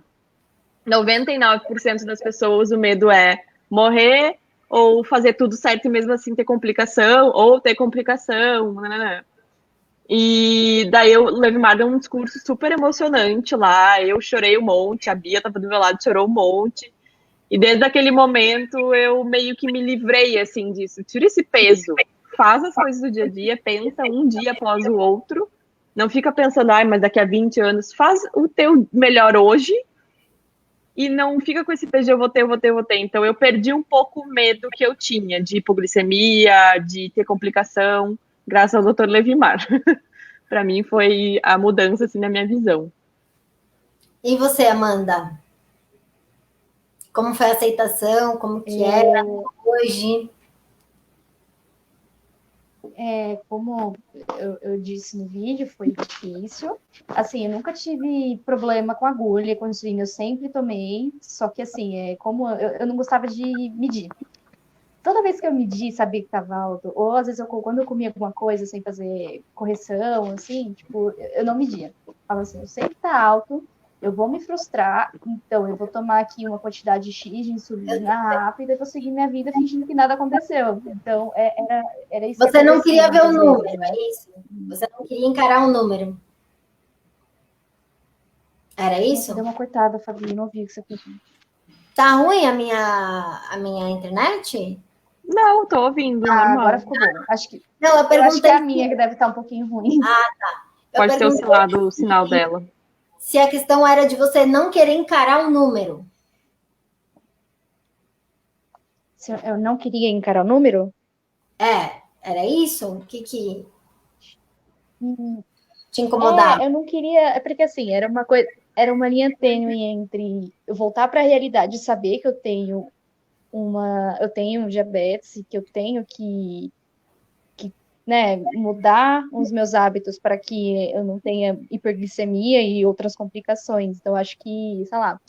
99% das pessoas o medo é morrer ou fazer tudo certo e mesmo assim ter complicação, ou ter complicação, né? E daí o Levimar deu um discurso super emocionante lá, eu chorei um monte, a Bia tava do meu lado, chorou um monte, e desde aquele momento eu meio que me livrei, assim, disso, tira esse peso, faz as coisas do dia a dia, pensa um dia após o outro, não fica pensando, ai, mas daqui a 20 anos, faz o teu melhor hoje, e não fica com esse peso de eu vou ter. Então eu perdi um pouco o medo que eu tinha de hipoglicemia, de ter complicação, graças ao Dr. Levimar. Para mim foi a mudança assim na minha visão. E você, Amanda? Como foi a aceitação? Como que é hoje? Como eu disse no vídeo, foi difícil. Assim, eu nunca tive problema com agulha, com insulina, eu sempre tomei. Só que, assim, como eu não gostava de medir. Toda vez que eu medi, sabia que estava alto. Ou, às vezes, quando eu comia alguma coisa sem fazer correção, assim, tipo, eu não media. Eu falava assim, eu sei que tá alto, eu vou me frustrar, então eu vou tomar aqui uma quantidade X de insulina rápida e vou seguir minha vida fingindo que nada aconteceu. Então, era isso. Você não queria ver o número, vezes, né? é isso? Você não queria encarar o número. Era isso? Deu uma cortada, Fabi, não ouvi o que você falou. Tá ruim a minha internet? Não, tô ouvindo, normal. Agora ficou bom. Acho que, não, eu acho que é a minha que deve estar um pouquinho ruim. Tá. Pode ter oscilado o sinal dela. Se a questão era de você não querer encarar um número. Se eu não queria encarar o número? Era isso? O que te incomodava? Eu não queria. É porque assim, era uma coisa. Era uma linha tênue entre eu voltar para a realidade e saber que eu tenho diabetes e que eu tenho que né, mudar os meus hábitos para que eu não tenha hiperglicemia e outras complicações. Então, acho que, sei lá,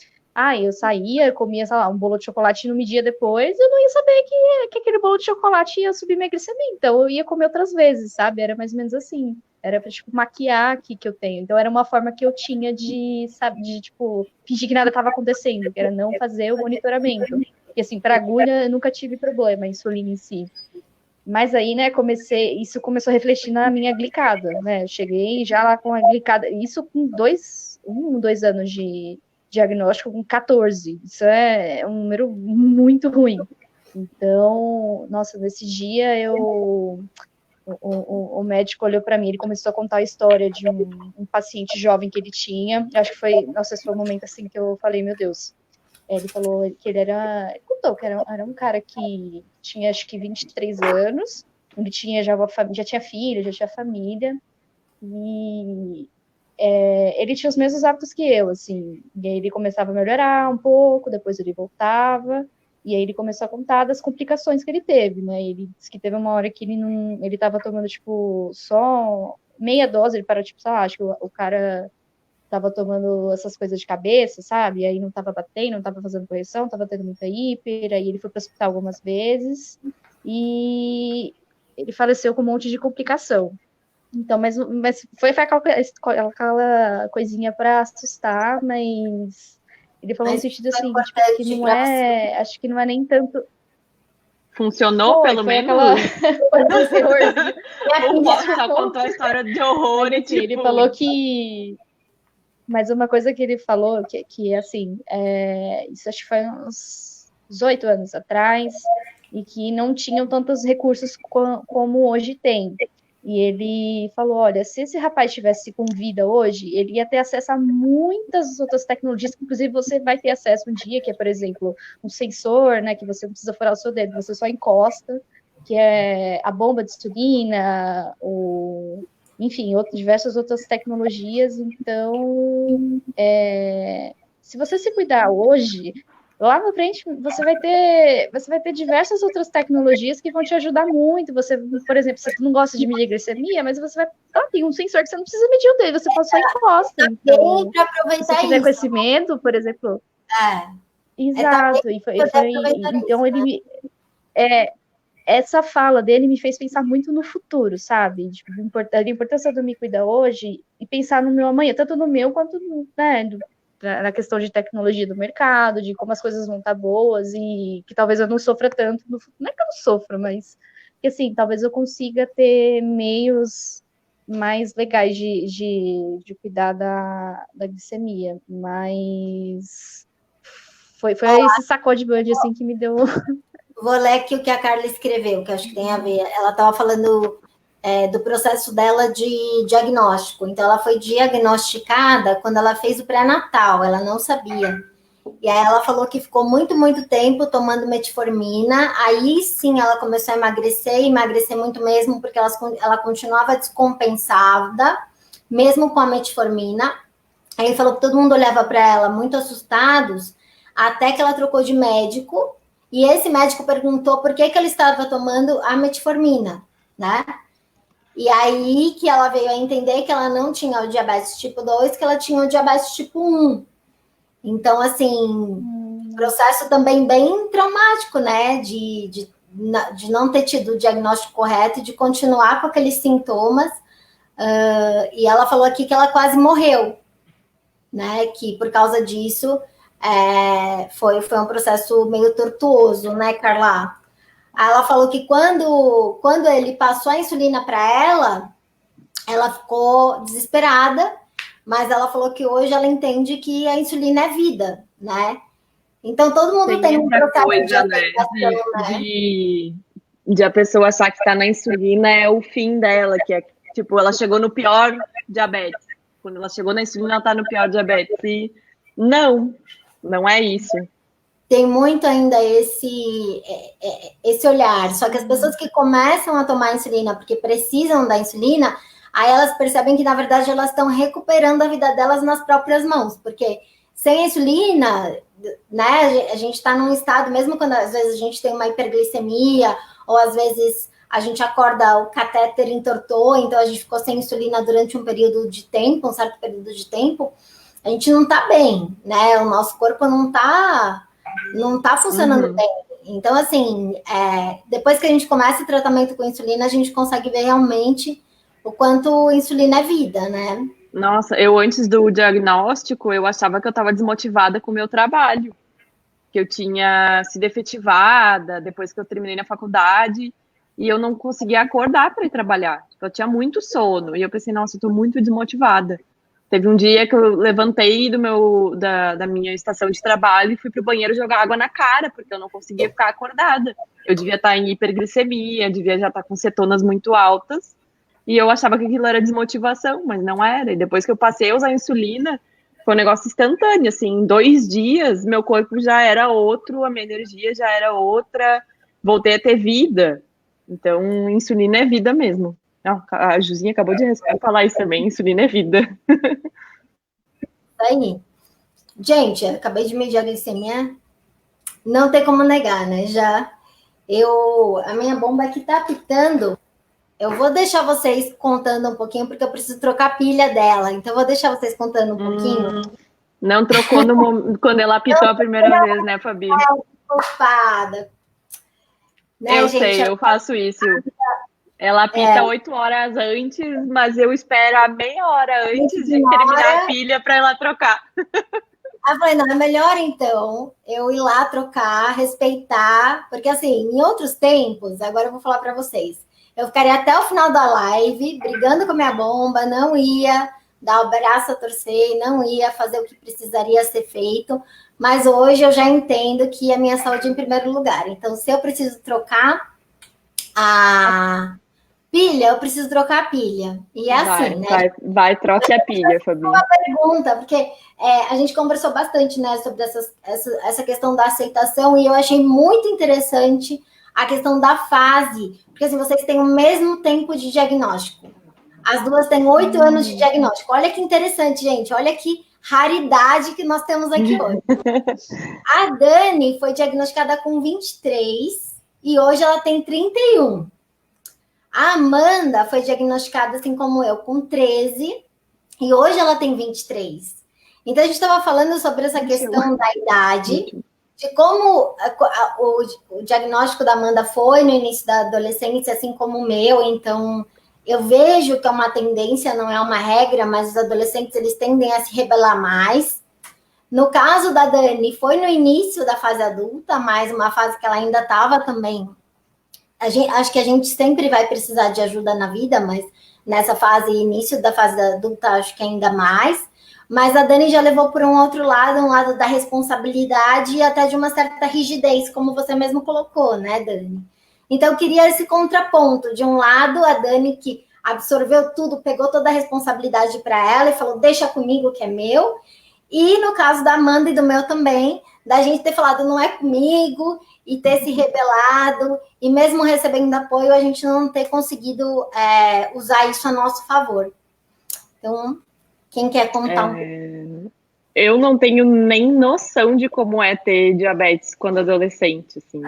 eu saía, comia, sei lá, um bolo de chocolate e no dia depois eu não ia saber que aquele bolo de chocolate ia subir minha glicemia. Então, eu ia comer outras vezes, sabe? Era mais ou menos assim. Era pra, tipo, maquiar aqui que eu tenho. Então, era uma forma que eu tinha de, sabe, de, tipo, fingir que nada estava acontecendo, que era não fazer o monitoramento. E, assim, para agulha, eu nunca tive problema, a insulina em si. Mas aí, né, isso começou a refletir na minha glicada, né? Eu cheguei já lá com a glicada, isso com 2 anos de diagnóstico, com 14. Isso é um número muito ruim. Então, nossa, nesse dia o médico olhou para mim, ele começou a contar a história de um paciente jovem que ele tinha. Acho que foi um momento assim que eu falei, meu Deus. Ele falou que ele contou que era um cara que tinha acho que 23 anos, ele já tinha filho, já tinha família, e ele tinha os mesmos hábitos que eu, assim, e aí ele começava a melhorar um pouco, depois ele voltava, e aí ele começou a contar das complicações que ele teve, né, ele disse que teve uma hora que ele tava tomando, tipo, só meia dose, ele parou, tipo, sei lá, acho que o cara tava tomando essas coisas de cabeça, sabe? E aí não tava batendo, não tava fazendo correção, tava tendo muita hiper, aí ele foi para o hospital algumas vezes e ele faleceu com um monte de complicação. Então, mas foi aquela coisinha para assustar, mas ele falou no sentido assim, tipo, que não é, acho que não é nem tanto. Funcionou, pelo menos? Só contou a história de horror. Mas, assim, ele falou que... Mas uma coisa que ele falou, que assim, isso acho que foi uns 18 anos atrás, e que não tinham tantos recursos como hoje tem. E ele falou: olha, se esse rapaz estivesse com vida hoje, ele ia ter acesso a muitas outras tecnologias, que inclusive você vai ter acesso um dia, que é, por exemplo, um sensor, né, que você não precisa furar o seu dedo, você só encosta, que é a bomba de insulina, enfim, diversas outras tecnologias. Então, se você se cuidar hoje, lá na frente você vai ter diversas outras tecnologias que vão te ajudar muito. Você, por exemplo, se você não gosta de medir glicemia, mas você vai. Tem um sensor que você não precisa medir o dele, você só encosta. Então, para se você aproveitar tiver isso. com esse medo, por exemplo. Exato. Então isso, ele essa fala dele me fez pensar muito no futuro, sabe? Tipo, a importância do me cuidar hoje e pensar no meu amanhã, tanto no meu quanto né, na questão de tecnologia do mercado, de como as coisas vão estar boas e que talvez eu não sofra tanto no futuro. Não é que eu não sofra, mas que assim, talvez eu consiga ter meios mais legais de cuidar da glicemia. Mas foi esse sacode grande assim que me deu. Vou ler aqui o que a Carla escreveu, que acho que tem a ver. Ela estava falando do processo dela de diagnóstico. Então, ela foi diagnosticada quando ela fez o pré-natal, ela não sabia. E aí ela falou que ficou muito, muito tempo tomando metformina. Aí sim ela começou a emagrecer muito mesmo, porque ela continuava descompensada, mesmo com a metformina. Aí ele falou que todo mundo olhava para ela muito assustados, até que ela trocou de médico. E esse médico perguntou por que ela estava tomando a metformina, né? E aí que ela veio a entender que ela não tinha o diabetes tipo 2, que ela tinha o diabetes tipo 1. Então, assim, processo também bem traumático, né? De não ter tido o diagnóstico correto e de continuar com aqueles sintomas. E ela falou aqui que ela quase morreu, né? Que por causa disso foi um processo meio tortuoso, né, Carla? Ela falou que quando ele passou a insulina para ela ficou desesperada, mas ela falou que hoje ela entende que a insulina é vida, né? Então todo mundo tem um processo coisa, de aceitação, né? De a pessoa achar que tá na insulina é o fim dela, que é tipo, ela chegou no pior diabetes. Quando ela chegou na insulina, ela tá no pior diabetes. E não é isso. Tem muito ainda esse olhar. Só que as pessoas que começam a tomar insulina porque precisam da insulina, aí elas percebem que, na verdade, elas estão recuperando a vida delas nas próprias mãos. Porque sem insulina, né, a gente está num estado, mesmo quando às vezes a gente tem uma hiperglicemia, ou às vezes a gente acorda, o catéter entortou, então a gente ficou sem insulina durante um período de tempo, um certo período de tempo, a gente não está bem, né? O nosso corpo não está funcionando bem. Então, assim, depois que a gente começa o tratamento com insulina, a gente consegue ver realmente o quanto insulina é vida, né? Nossa, eu antes do diagnóstico, eu achava que eu estava desmotivada com o meu trabalho, que eu tinha sido efetivada depois que eu terminei na faculdade e eu não conseguia acordar para ir trabalhar. Eu tinha muito sono e eu pensei, nossa, eu estou muito desmotivada. Teve um dia que eu levantei da minha estação de trabalho e fui pro banheiro jogar água na cara, porque eu não conseguia ficar acordada. Eu devia estar em hiperglicemia, devia já estar com cetonas muito altas, e eu achava que aquilo era desmotivação, mas não era. E depois que eu passei a usar insulina, foi um negócio instantâneo, assim, em 2 dias, meu corpo já era outro, a minha energia já era outra, voltei a ter vida. Então, insulina é vida mesmo. A Juzinha acabou de falar isso também, insulina é vida. Aí, gente, acabei de medir a glicemia, não tem como negar, né? A minha bomba aqui tá apitando. Eu vou deixar vocês contando um pouquinho, porque eu preciso trocar a pilha dela. Então, eu vou deixar vocês contando um pouquinho. Não trocou quando ela apitou a primeira vez, né, Fabi? Ocupada. Né, Eu gente? sei, eu faço isso. Ela apita 8 horas antes, mas eu espero a meia hora antes de terminar a pilha para ela trocar. Aí eu falei, não, é melhor então eu ir lá trocar, respeitar, porque assim, em outros tempos, agora eu vou falar para vocês, eu ficaria até o final da live brigando com a minha bomba, não ia dar o braço a torcer, não ia fazer o que precisaria ser feito, mas hoje eu já entendo que a minha saúde é em primeiro lugar. Então, se eu preciso trocar Pilha, eu preciso trocar a pilha. E é assim, né? Vai, troque a pilha, Fabi. Uma pergunta, porque a gente conversou bastante, né, sobre essa questão da aceitação, e eu achei muito interessante a questão da fase, porque assim, vocês têm o mesmo tempo de diagnóstico. As duas têm 8 anos de diagnóstico. Olha que interessante, gente. Olha que raridade que nós temos aqui hoje. A Dani foi diagnosticada com 23 e hoje ela tem 31. A Amanda foi diagnosticada, assim como eu, com 13 e hoje ela tem 23. Então, a gente estava falando sobre essa questão da idade, de como o diagnóstico da Amanda foi no início da adolescência, assim como o meu. Então, eu vejo que é uma tendência, não é uma regra, mas os adolescentes, eles tendem a se rebelar mais. No caso da Dani, foi no início da fase adulta, mas uma fase que ela ainda estava também. Acho que a gente sempre vai precisar de ajuda na vida, mas nessa fase, início da fase adulta, acho que ainda mais. Mas a Dani já levou por um outro lado, um lado da responsabilidade e até de uma certa rigidez, como você mesmo colocou, né, Dani? Então, eu queria esse contraponto. De um lado, a Dani que absorveu tudo, pegou toda a responsabilidade para ela e falou, deixa comigo que é meu. E no caso da Amanda e do meu também, da gente ter falado, não é comigo, e ter se rebelado, e mesmo recebendo apoio, a gente não ter conseguido usar isso a nosso favor. Então, quem quer contar um pouco? Eu não tenho nem noção de como é ter diabetes quando adolescente, assim.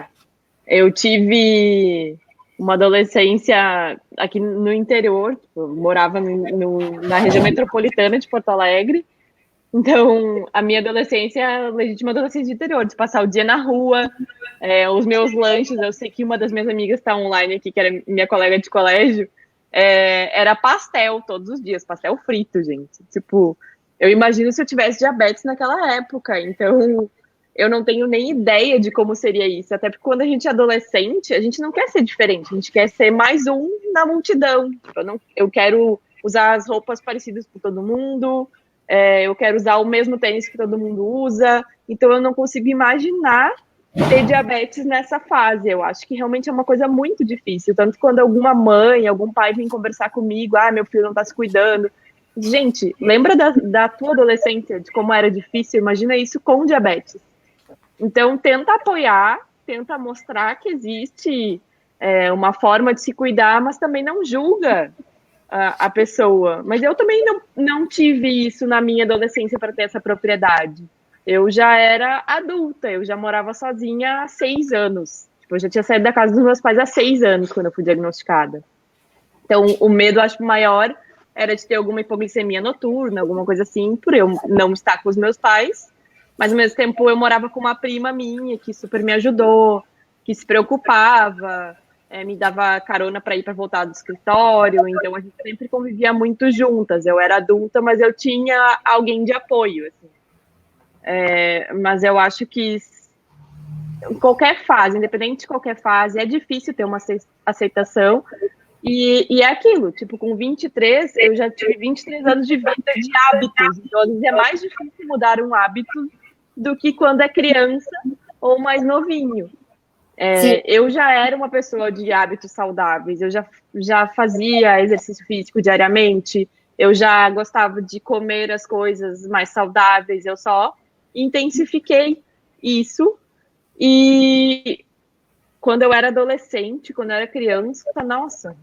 Eu tive uma adolescência aqui no interior, eu morava na região metropolitana de Porto Alegre. Então, a minha adolescência é a legítima adolescência de interior, de passar o dia na rua, os meus lanches. Eu sei que uma das minhas amigas está online aqui, que era minha colega de colégio, era pastel todos os dias, pastel frito, gente. Tipo, eu imagino se eu tivesse diabetes naquela época, então eu não tenho nem ideia de como seria isso. Até porque quando a gente é adolescente, a gente não quer ser diferente, a gente quer ser mais um na multidão. Eu quero usar as roupas parecidas com todo mundo, eu quero usar o mesmo tênis que todo mundo usa, então eu não consigo imaginar ter diabetes nessa fase. Eu acho que realmente é uma coisa muito difícil, tanto quando alguma mãe, algum pai vem conversar comigo, meu filho não tá se cuidando. Gente, lembra da tua adolescência, de como era difícil? Imagina isso com diabetes. Então, tenta apoiar, tenta mostrar que existe uma forma de se cuidar, mas também não julga a pessoa. Mas eu também não tive isso na minha adolescência para ter essa propriedade. Eu já era adulta, eu já morava sozinha há 6 anos. Tipo, eu já tinha saído da casa dos meus pais há 6 anos quando eu fui diagnosticada. Então, o medo, acho, maior era de ter alguma hipoglicemia noturna, alguma coisa assim, por eu não estar com os meus pais. Mas, ao mesmo tempo, eu morava com uma prima minha que super me ajudou, que se preocupava, me dava carona para ir para voltar do escritório. Então, a gente sempre convivia muito juntas. Eu era adulta, mas eu tinha alguém de apoio, assim. Mas eu acho que em qualquer fase, independente de qualquer fase, é difícil ter uma aceitação. E é aquilo, tipo, com 23, eu já tive 23 anos de vida de hábitos. Então, às vezes é mais difícil mudar um hábito do que quando é criança ou mais novinho. Eu já era uma pessoa de hábitos saudáveis, eu já fazia exercício físico diariamente, eu já gostava de comer as coisas mais saudáveis, eu só intensifiquei isso. E quando eu era adolescente, quando eu era criança, nossa,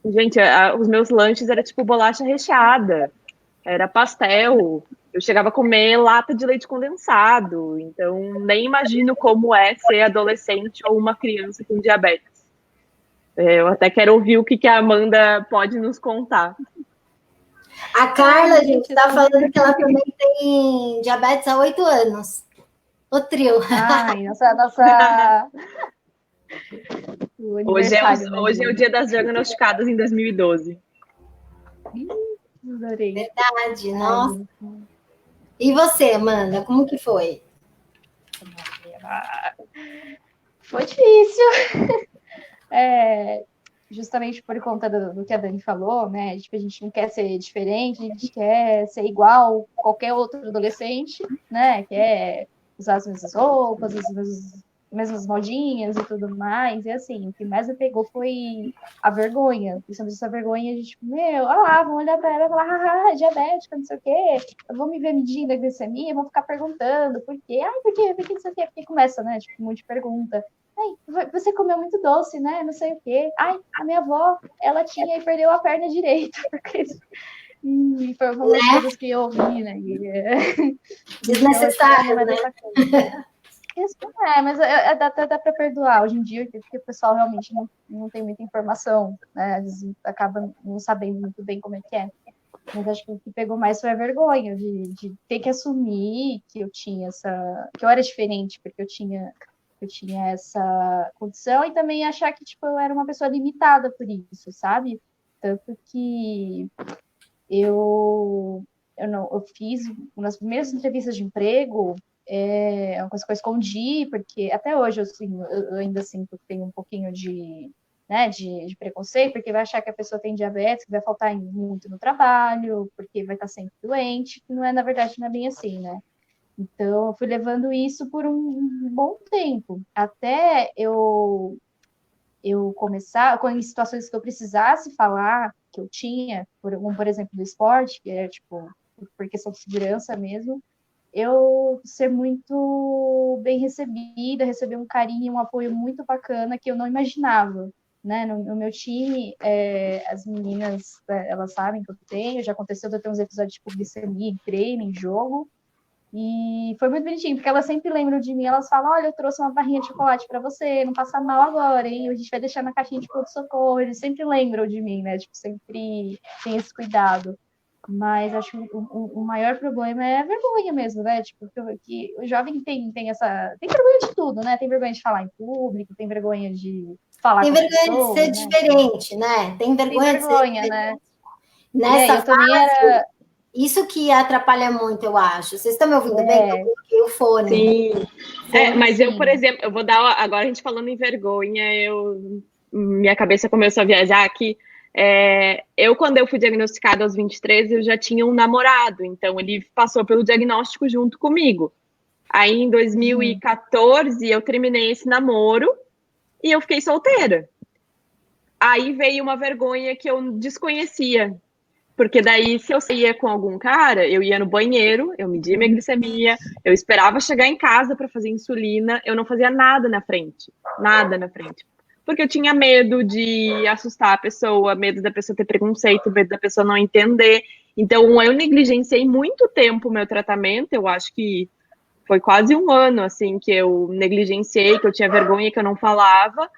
gente, os meus lanches era tipo bolacha recheada, era pastel, eu chegava a comer lata de leite condensado, então nem imagino como é ser adolescente ou uma criança com diabetes. Eu até quero ouvir o que a Amanda pode nos contar. A Carla, gente, tá falando que ela também tem diabetes há 8 anos. O trio. Ai, nossa... Hoje é o dia das diagnosticadas em 2012. Adorei. Verdade, nossa. E você, Amanda, como que foi? Foi difícil. Justamente por conta do que a Dani falou, né? Tipo, a gente não quer ser diferente, a gente quer ser igual qualquer outro adolescente, né? Quer usar as mesmas roupas, mesmas modinhas e tudo mais. E assim, o que mais me pegou foi a vergonha. Principalmente essa vergonha de tipo, meu, olha lá, vão olhar pra ela e falar, haha, diabética, não sei o quê. Eu vou me ver medindo a glicemia, vão ficar perguntando por quê? Ai, por quê, não sei o quê? Porque começa, né? Tipo, um monte de pergunta. Ai, você comeu muito doce, né? Não sei o quê. Ai, a minha avó, ela tinha e perdeu a perna direita. E foi uma das coisas que eu ouvi, né? Desnecessário, então, né? Isso mas até dá para perdoar hoje em dia, porque o pessoal realmente não tem muita informação, né? Às vezes acaba não sabendo muito bem como é que é. Mas acho que o que pegou mais foi a vergonha de ter que assumir que eu tinha que eu era diferente, porque eu tinha essa condição, e também achar que tipo, eu era uma pessoa limitada por isso, sabe? Tanto que eu fiz umas primeiras entrevistas de emprego, uma coisa que eu escondi, porque até hoje eu ainda sinto que tem um pouquinho né, de preconceito, porque vai achar que a pessoa tem diabetes, que vai faltar muito no trabalho, porque vai estar sempre doente, que não é, na verdade, não é bem assim, né? Então, eu fui levando isso por um bom tempo, até eu começar, em situações que eu precisasse falar que eu tinha, por exemplo, do esporte, que era, tipo, por questão de segurança mesmo, eu ser muito bem recebida, receber um carinho, um apoio muito bacana que eu não imaginava, né? No meu time, as meninas, elas sabem que eu tenho, já aconteceu de eu ter uns episódios de glicemia em treino, em jogo, e foi muito bonitinho, porque elas sempre lembram de mim, elas falam, olha, eu trouxe uma barrinha de chocolate para você, não passa mal agora, hein? A gente vai deixar na caixinha de pronto-socorro. Eles sempre lembram de mim, né? Tipo, sempre tem esse cuidado. Mas acho que o maior problema é a vergonha mesmo, né? Tipo, que o jovem tem essa... Tem vergonha de tudo, né? Tem vergonha de falar em público, tem vergonha de falar Tem com as vergonha de pessoas, ser né? diferente, né? Tem Tem vergonha de ser vergonha, né? diferente. E aí, Nessa eu também fase, era... isso que atrapalha muito, eu acho. Vocês estão me ouvindo bem? Eu coloquei o fone. Sim. Mas eu, por exemplo, eu vou dar. Agora a gente falando em vergonha, minha cabeça começou a viajar aqui. Quando eu fui diagnosticada aos 23, eu já tinha um namorado, então ele passou pelo diagnóstico junto comigo. Aí em 2014 eu terminei esse namoro e eu fiquei solteira. Aí veio uma vergonha que eu desconhecia. Porque daí, se eu saía com algum cara, eu ia no banheiro, eu media minha glicemia, eu esperava chegar em casa para fazer insulina, eu não fazia nada na frente. Nada na frente. Porque eu tinha medo de assustar a pessoa, medo da pessoa ter preconceito, medo da pessoa não entender. Então, eu negligenciei muito tempo o meu tratamento, eu acho que foi quase um ano, assim, que eu negligenciei, que eu tinha vergonha, que eu não falava,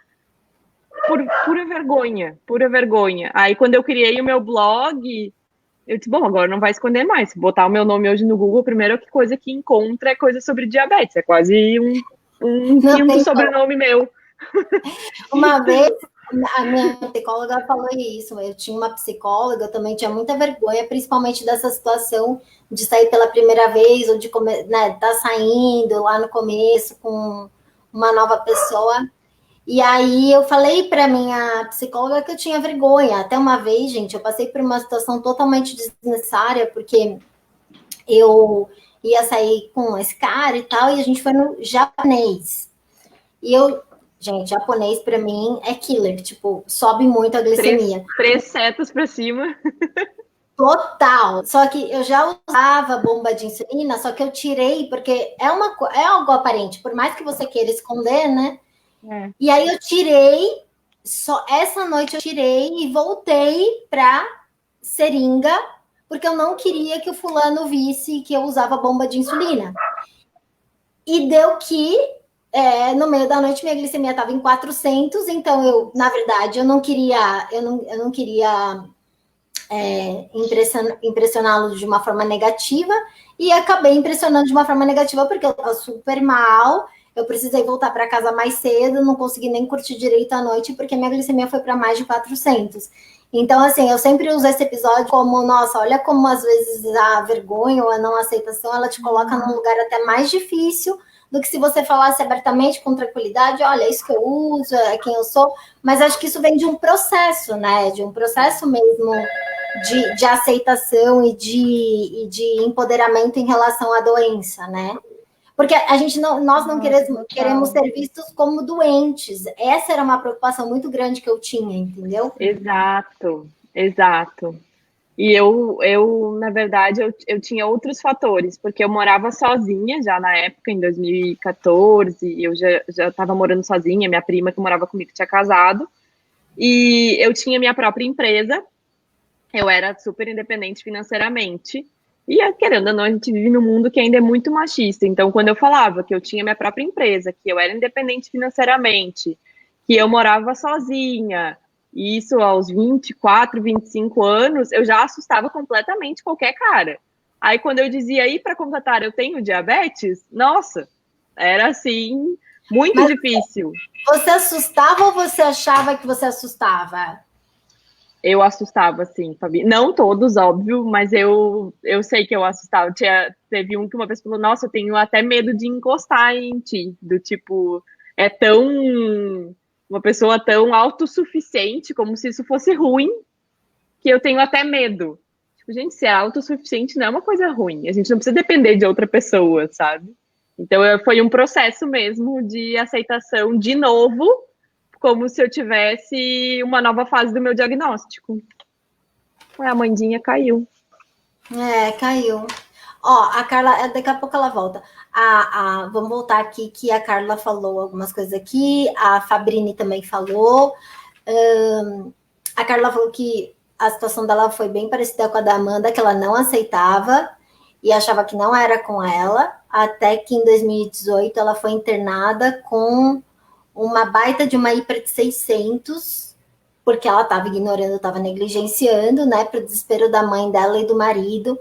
por pura vergonha, pura vergonha. Aí, quando eu criei o meu blog, eu disse, bom, agora não vai esconder mais. Se botar o meu nome hoje no Google, a primeira coisa que encontra é coisa sobre diabetes. É quase um quinto sobrenome meu. Uma vez, a minha psicóloga falou isso. Eu tinha uma psicóloga, eu também tinha muita vergonha, principalmente dessa situação de sair pela primeira vez, ou de tá saindo lá no começo com uma nova pessoa. E aí eu falei para minha psicóloga que eu tinha vergonha. Até uma vez, gente, eu passei por uma situação totalmente desnecessária, porque eu ia sair com esse cara e tal, e a gente foi no japonês. E gente, japonês para mim é killer, tipo, sobe muito a glicemia. Três setas para cima. Total. Só que eu já usava bomba de insulina, só que eu tirei, porque é algo aparente, por mais que você queira esconder, né? E aí eu tirei, só essa noite eu tirei e voltei para seringa, porque eu não queria que o fulano visse que eu usava bomba de insulina. E deu que no meio da noite minha glicemia estava em 400, então na verdade, eu não queria impressioná-lo de uma forma negativa, e acabei impressionando de uma forma negativa porque eu estava super mal. Eu precisei voltar para casa mais cedo, não consegui nem curtir direito a noite, porque minha glicemia foi para mais de 400. Então, assim, eu sempre uso esse episódio como, nossa, olha como às vezes a vergonha ou a não aceitação, ela te coloca num lugar até mais difícil do que se você falasse abertamente, com tranquilidade, olha, é isso que eu uso, é quem eu sou. Mas acho que isso vem de um processo, né? De um processo mesmo de aceitação e de empoderamento em relação à doença, né? Porque nós não Nossa, queremos total. ser vistos como doentes. Essa era uma preocupação muito grande que eu tinha, entendeu? Exato, exato. E na verdade, eu tinha outros fatores, porque eu morava sozinha já na época, em 2014, eu já estava morando sozinha, minha prima que morava comigo tinha casado, e eu tinha minha própria empresa, eu era super independente financeiramente, e querendo ou não, a gente vive num mundo que ainda é muito machista, então quando eu falava que eu tinha minha própria empresa, que eu era independente financeiramente, que eu morava sozinha, e isso aos 24, 25 anos, eu já assustava completamente qualquer cara. Aí quando eu dizia aí para contratar, eu tenho diabetes, nossa, era assim, muito Mas difícil. você assustava ou você achava que você assustava? Eu assustava, assim, Fabi. Não todos, óbvio, mas eu sei que eu assustava. Teve um que uma vez falou, nossa, eu tenho até medo de encostar em ti. Do tipo, é tão. Uma pessoa tão autossuficiente, como se isso fosse ruim, que eu tenho até medo. Tipo, gente, ser autossuficiente não é uma coisa ruim. A gente não precisa depender de outra pessoa, sabe? Então, foi um processo mesmo de aceitação de novo, como se eu tivesse uma nova fase do meu diagnóstico. A Mandinha caiu. Caiu. Ó, a Carla, daqui a pouco ela volta. Vamos voltar aqui que a Carla falou algumas coisas aqui, a Fabrini também falou. A Carla falou que a situação dela foi bem parecida com a da Amanda, que ela não aceitava e achava que não era com ela, até que em 2018 ela foi internada com uma baita de uma hiper de 600, porque ela estava ignorando, estava negligenciando, né, para o desespero da mãe dela e do marido,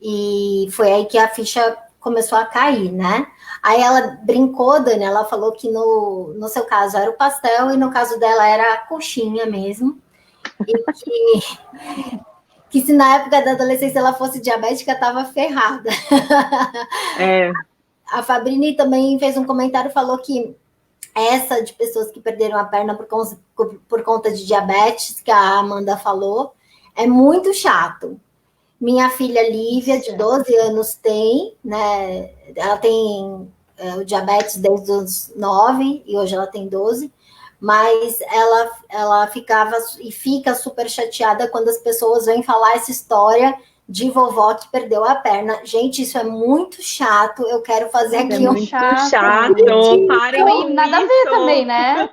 e foi aí que a ficha começou a cair, né? Aí ela brincou, Dani, ela falou que no seu caso era o pastel e no caso dela era a coxinha mesmo, e que se na época da adolescência ela fosse diabética, estava ferrada. A Fabrini também fez um comentário, falou que essa de pessoas que perderam a perna por conta de diabetes, que a Amanda falou, é muito chato. Minha filha Lívia, de 12 anos, tem, né? Ela tem o diabetes desde os 9 e hoje ela tem 12, mas ela ficava e fica super chateada quando as pessoas vêm falar essa história de vovó que perdeu a perna. Gente, isso é muito chato. Eu quero fazer aqui muito chato. Parem com nada isso. A ver também, né?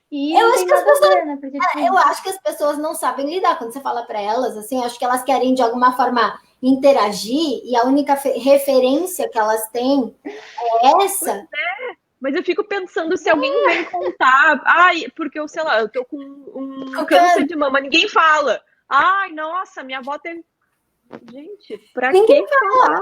E eu acho que as pessoas, ver, né? Porque, eu acho que as pessoas não sabem lidar quando você fala para elas, assim, acho que elas querem de alguma forma interagir e a única referência que elas têm é essa. Mas eu fico pensando se alguém vem contar, porque eu sei lá, eu tô com um câncer de mama, ninguém fala. Ai, nossa, minha avó tem. Gente, pra ninguém que falar?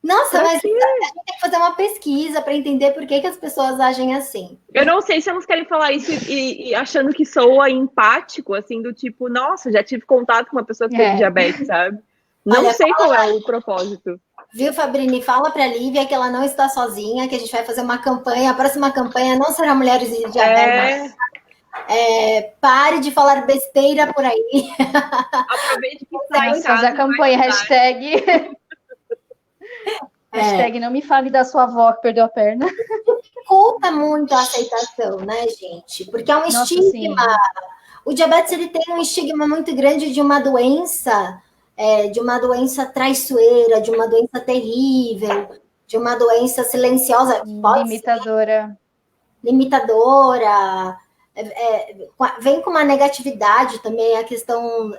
Nossa, pra mas quê? A gente tem que fazer uma pesquisa para entender por que as pessoas agem assim. Eu não sei se elas querem falar isso e achando que soa empático, assim, do tipo, nossa, já tive contato com uma pessoa que teve diabetes, sabe? Não sei qual é o propósito. Viu, Fabrini? Fala para a Lívia que ela não está sozinha, que a gente vai fazer uma campanha. A próxima campanha não será Mulheres e Diabetes. Pare de falar besteira por aí. Aproveite que está em casa. Fazer a campanha, hashtag... Hashtag não me fale da sua avó que perdeu a perna. Dificulta muito a aceitação, né, gente? Porque é um estigma. Sim. O diabetes ele tem um estigma muito grande de uma doença traiçoeira, de uma doença terrível, de uma doença silenciosa. Limitadora. Vem com uma negatividade também a questão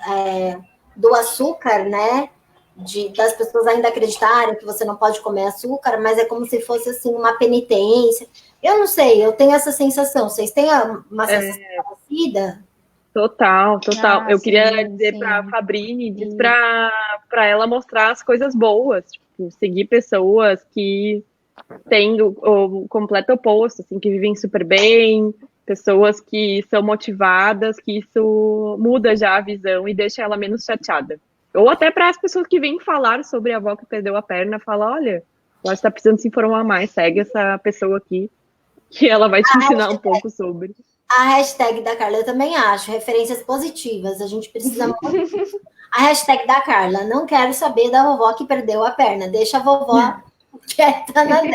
do açúcar, né? Das pessoas ainda acreditarem que você não pode comer açúcar, mas é como se fosse assim uma penitência. Eu não sei, eu tenho essa sensação. Vocês têm uma sensação parecida? Total. Eu queria dizer para a Fabrini, para ela mostrar as coisas boas, tipo, seguir pessoas que têm o completo oposto, assim, que vivem super bem, pessoas que são motivadas, que isso muda já a visão e deixa ela menos chateada. Ou até para as pessoas que vêm falar sobre a avó que perdeu a perna, fala, olha, ela está precisando se informar mais, segue essa pessoa aqui, que ela vai te ensinar um pouco sobre. A hashtag da Carla, eu também acho, referências positivas, a gente precisa muito. A hashtag da Carla, não quero saber da vovó que perdeu a perna, deixa a vovó quieta na dela.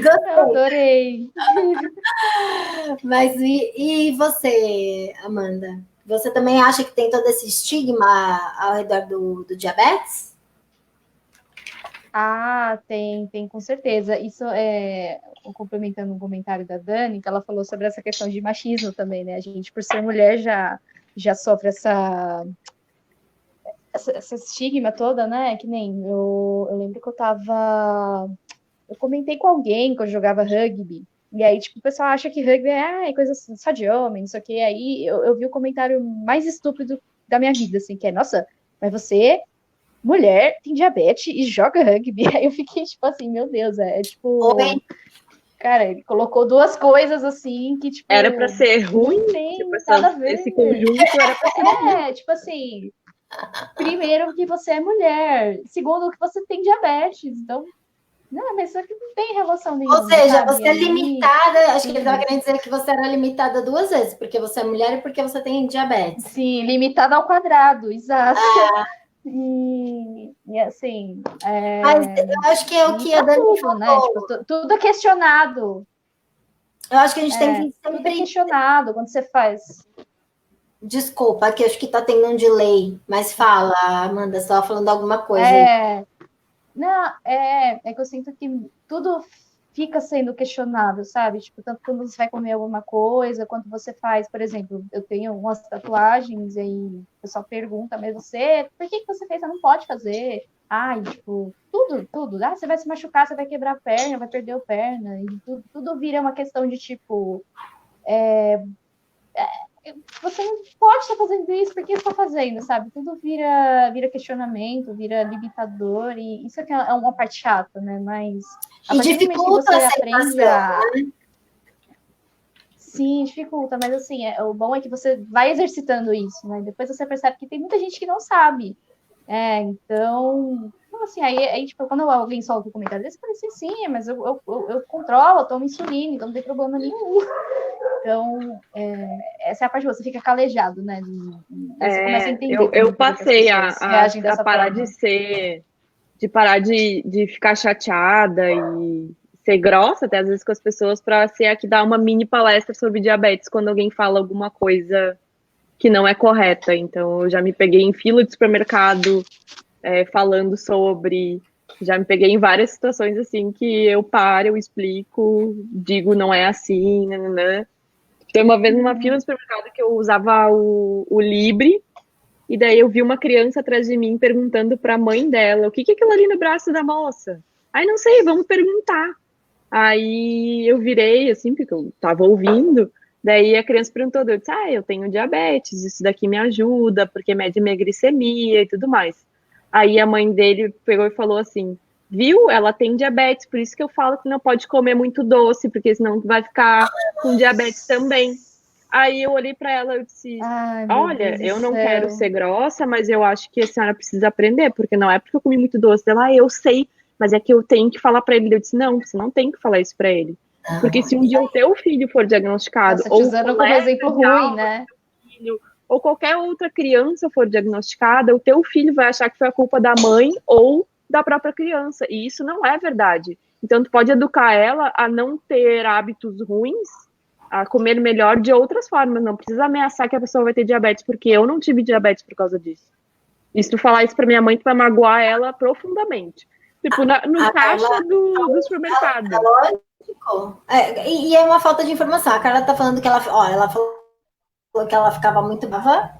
Eu adorei. Mas e você, Amanda? Você também acha que tem todo esse estigma ao redor do diabetes? Ah, tem, com certeza. Isso é complementando um comentário da Dani, que ela falou sobre essa questão de machismo também, né? A gente, por ser mulher, já sofre essa estigma toda, né? Que nem eu lembro que eu comentei com alguém que eu jogava rugby. E aí, tipo, o pessoal acha que rugby é coisa só de homem, não sei o quê. Aí eu vi o comentário mais estúpido da minha vida, assim, que é, nossa, mas você, mulher, tem diabetes e joga rugby. Aí eu fiquei, tipo assim, meu Deus, tipo. Oi? Cara, ele colocou duas coisas assim que, tipo, Era pra ser ruim, não tem tipo, nada a ver. esse conjunto era pra ser ruim. Tipo assim, primeiro que você é mulher, segundo que você tem diabetes, então não, mas isso aqui não tem relação Ou nenhuma, seja, sabe? você é limitada, acho que ele estava Sim, querendo dizer que você era limitada duas vezes, porque você é mulher e porque você tem diabetes. sim, limitada ao quadrado, exato. E assim, Mas eu acho que é o e que a pra Dani tudo, né? falou. Tipo, tudo é questionado. Eu acho que a gente tem que Tudo é sempre. questionado quando você faz. Desculpa, que acho que está tendo um delay, mas fala, Amanda, você estava falando alguma coisa aí. Não, é que eu sinto que tudo fica sendo questionado, sabe? Tipo, tanto quando você vai comer alguma coisa, quanto você faz, por exemplo, eu tenho umas tatuagens e aí o pessoal pergunta, mas você, por que você fez? Você não pode fazer. Ai, tipo, tudo. Ah, você vai se machucar, você vai quebrar a perna, vai perder a perna, e tudo vira uma questão de tipo, você não pode estar fazendo isso, por que você está fazendo, sabe? Tudo vira questionamento, vira limitador, e isso aqui é uma parte chata, né? Mas a E partir do momento que dificulta você a aprende aceitação. a. Sim, dificulta, mas assim, o bom é que você vai exercitando isso, né? Depois você percebe que tem muita gente que não sabe. Então, assim, aí, tipo, quando alguém solta o comentário desse, eu falei assim, sim, mas eu controlo, eu tomo insulina, então não tem problema nenhum. Então, essa é a parte que você fica calejado, né? Aí você começa a entender Eu também por que as passei pessoas reagem a dessa parar forma. de parar de ficar chateada e ser grossa até às vezes com as pessoas para ser aqui dar uma mini palestra sobre diabetes quando alguém fala alguma coisa que não é correta. Então eu já me peguei em fila de supermercado falando sobre, já me peguei em várias situações assim que eu paro, eu explico, digo não é assim, né? Tem uma vez numa fila de supermercado que eu usava o Libre, e daí eu vi uma criança atrás de mim perguntando para a mãe dela: o que é aquilo ali no braço da moça? Aí não sei, vamos perguntar. Aí eu virei, assim, porque eu tava ouvindo. Daí a criança perguntou, eu disse, eu tenho diabetes, isso daqui me ajuda, porque mede minha glicemia e tudo mais. Aí a mãe dele pegou e falou assim, viu? Ela tem diabetes, por isso que eu falo que não pode comer muito doce, porque senão vai ficar com diabetes também. Aí eu olhei para ela e disse, Ai, meu olha, Deus do eu não quero céu. ser grossa, mas eu acho que a senhora precisa aprender, porque não é porque eu comi muito doce. Ela, eu sei, mas é que eu tenho que falar para ele. Eu disse, não, você não tem que falar isso para ele. Porque se um dia o teu filho for diagnosticado, Nossa, te ou o usando como colega exemplo de ruim, aula né? do teu filho, ou qualquer outra criança for diagnosticada, o teu filho vai achar que foi a culpa da mãe ou da própria criança. E isso não é verdade. Então, tu pode educar ela a não ter hábitos ruins, a comer melhor de outras formas. Não precisa ameaçar que a pessoa vai ter diabetes, porque eu não tive diabetes por causa disso. E se tu falar isso pra minha mãe, tu vai magoar ela profundamente. Tipo, no A caixa Carla, do supermercado. lógico. E é uma falta de informação. A Carla tá falando que ela falou que ela ficava muito brava,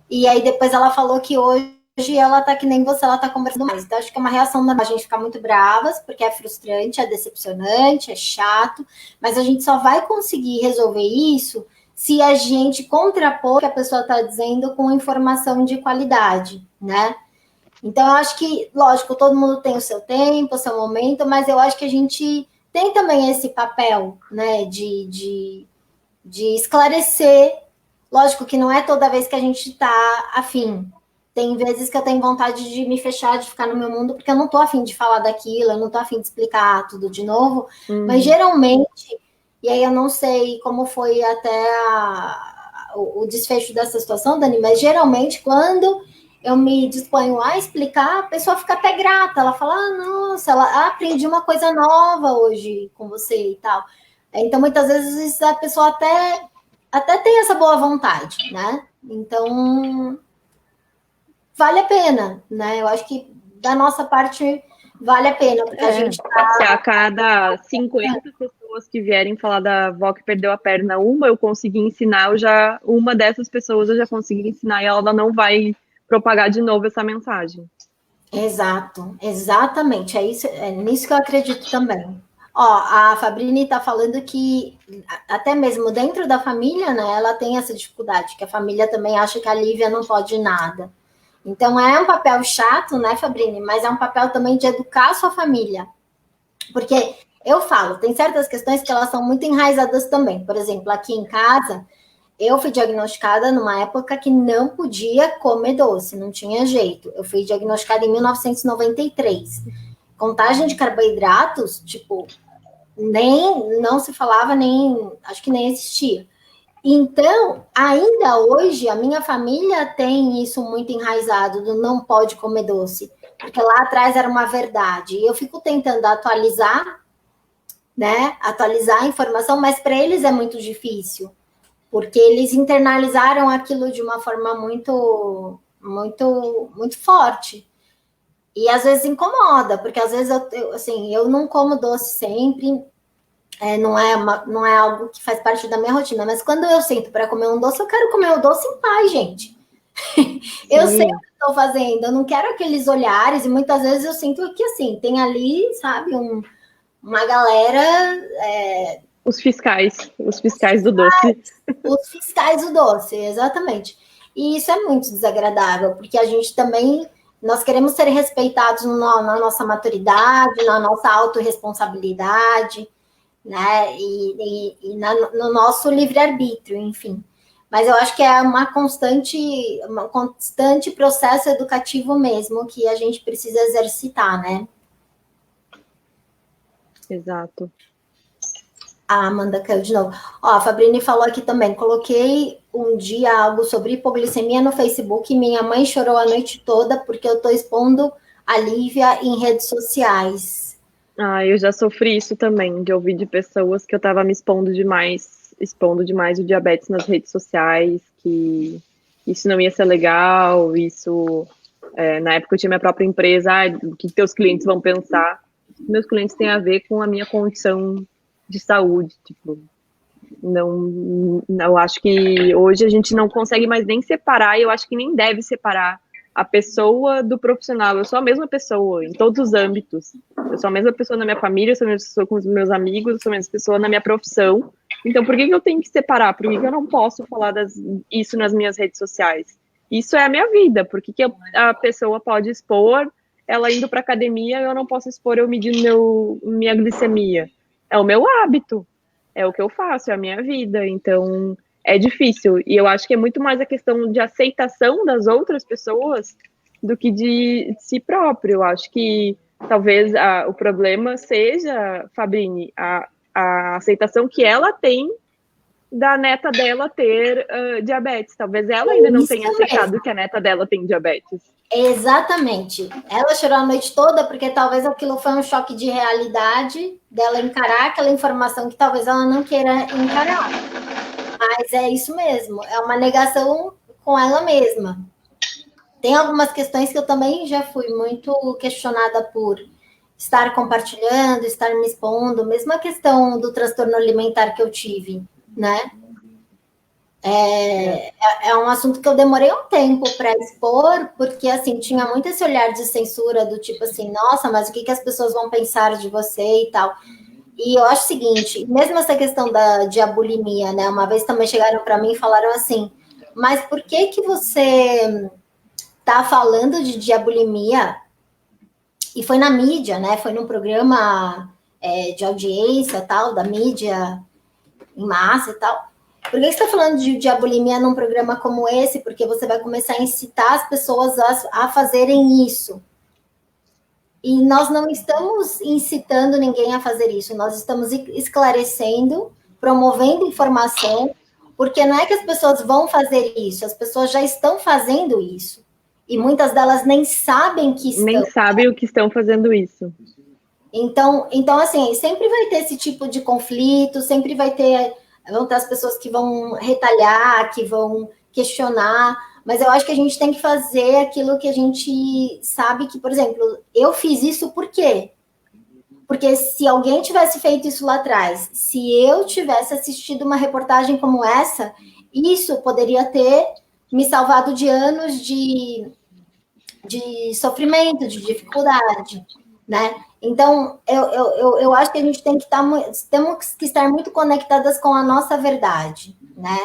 e aí depois ela falou que hoje ela tá que nem você, ela tá conversando mais. Então, acho que é uma reação normal a gente ficar muito bravas, porque é frustrante, é decepcionante, é chato, mas a gente só vai conseguir resolver isso se a gente contrapor o que a pessoa tá dizendo com informação de qualidade, né? Então, eu acho que, lógico, todo mundo tem o seu tempo, o seu momento, mas eu acho que a gente tem também esse papel, né, de esclarecer. Lógico que não é toda vez que a gente está afim. Tem vezes que eu tenho vontade de me fechar, de ficar no meu mundo, porque eu não estou afim de falar daquilo, eu não estou afim de explicar tudo de novo. Mas geralmente, e aí eu não sei como foi até o desfecho dessa situação, Dani, mas geralmente quando eu me disponho a explicar, a pessoa fica até grata. Ela fala, nossa, ela aprendi uma coisa nova hoje com você e tal. Então, muitas vezes a pessoa até tem essa boa vontade, né? Então, vale a pena, né? Eu acho que da nossa parte vale a pena, porque a gente Se a cada 50 pessoas que vierem falar da avó que perdeu a perna, eu consegui ensinar, uma dessas pessoas eu já consegui ensinar e ela não vai propagar de novo essa mensagem. Exato, exatamente. É nisso que eu acredito também. Ó, a Fabrini está falando que até mesmo dentro da família, né, ela tem essa dificuldade, que a família também acha que a Lívia não pode nada. Então é um papel chato, né, Fabrini? Mas é um papel também de educar a sua família. Porque eu falo, tem certas questões que elas são muito enraizadas também. Por exemplo, aqui em casa, eu fui diagnosticada numa época que não podia comer doce, não tinha jeito. Eu fui diagnosticada em 1993. Contagem de carboidratos, tipo, não se falava, acho que nem existia. Então, ainda hoje, a minha família tem isso muito enraizado, do não pode comer doce, porque lá atrás era uma verdade. E eu fico tentando atualizar, né? Atualizar a informação, mas para eles é muito difícil, porque eles internalizaram aquilo de uma forma muito, muito, muito forte. E às vezes incomoda, porque às vezes eu não como doce sempre, não é algo que faz parte da minha rotina, mas quando eu sento para comer um doce, eu quero comer o doce em paz, gente. Eu sei o que estou fazendo, eu não quero aqueles olhares, e muitas vezes eu sinto que assim, tem ali, sabe, uma galera. Os fiscais do doce. Os fiscais do doce, exatamente. E isso é muito desagradável, porque a gente também, nós queremos ser respeitados na nossa maturidade, na nossa autorresponsabilidade, né? E no nosso livre-arbítrio, enfim. Mas eu acho que é um constante processo educativo mesmo que a gente precisa exercitar, né? Exato. A Amanda caiu de novo. Ó, a Fabrini falou aqui também. Coloquei um dia algo sobre hipoglicemia no Facebook e minha mãe chorou a noite toda porque eu estou expondo a Lívia em redes sociais. Eu já sofri isso também, de ouvir de pessoas que eu estava me expondo demais o diabetes nas redes sociais, que isso não ia ser legal, na época eu tinha minha própria empresa, o que teus clientes vão pensar? Meus clientes têm a ver com a minha condição de saúde, tipo, não, eu acho que hoje a gente não consegue mais nem separar, e eu acho que nem deve separar a pessoa do profissional. Eu sou a mesma pessoa em todos os âmbitos. Eu sou a mesma pessoa na minha família, eu sou a mesma pessoa com os meus amigos, eu sou a mesma pessoa na minha profissão. Então, por que eu tenho que separar? Por que eu não posso falar isso nas minhas redes sociais? Isso é a minha vida. Por que a pessoa pode expor ela indo para academia e eu não posso expor eu medindo minha glicemia? É o meu hábito, é o que eu faço, é a minha vida. Então, é difícil. E eu acho que é muito mais a questão de aceitação das outras pessoas do que de si próprio. Eu acho que talvez o problema seja, Fabrini, a aceitação que ela tem da neta dela ter diabetes. Talvez ela ainda não tenha aceitado que a neta dela tem diabetes. Exatamente. Ela chorou a noite toda porque talvez aquilo foi um choque de realidade dela encarar aquela informação que talvez ela não queira encarar. Mas é isso mesmo, é uma negação com ela mesma. Tem algumas questões que eu também já fui muito questionada por estar compartilhando, estar me expondo, mesmo a questão do transtorno alimentar que eu tive, né? É um assunto que eu demorei um tempo para expor, porque assim, tinha muito esse olhar de censura do tipo assim, nossa, mas o que as pessoas vão pensar de você e tal. E eu acho o seguinte, mesmo essa questão de bulimia, né? Uma vez também chegaram para mim e falaram assim, mas por que você tá falando de diabulimia? E foi na mídia, né? Foi num programa de audiência tal, da mídia em massa e tal. Por que você está falando de diabulimia num programa como esse? Porque você vai começar a incitar as pessoas a fazerem isso. E nós não estamos incitando ninguém a fazer isso, nós estamos esclarecendo, promovendo informação, porque não é que as pessoas vão fazer isso, as pessoas já estão fazendo isso. E muitas delas nem sabem que estão. Nem sabem o que estão fazendo isso. Então, assim, sempre vai ter esse tipo de conflito, sempre vão ter as pessoas que vão retalhar, que vão questionar, mas eu acho que a gente tem que fazer aquilo que a gente sabe que, por exemplo, eu fiz isso por quê? Porque se alguém tivesse feito isso lá atrás, se eu tivesse assistido uma reportagem como essa, isso poderia ter me salvado de anos de sofrimento, de dificuldade, né? Então, eu acho que a gente tem que temos que estar muito conectadas com a nossa verdade, né?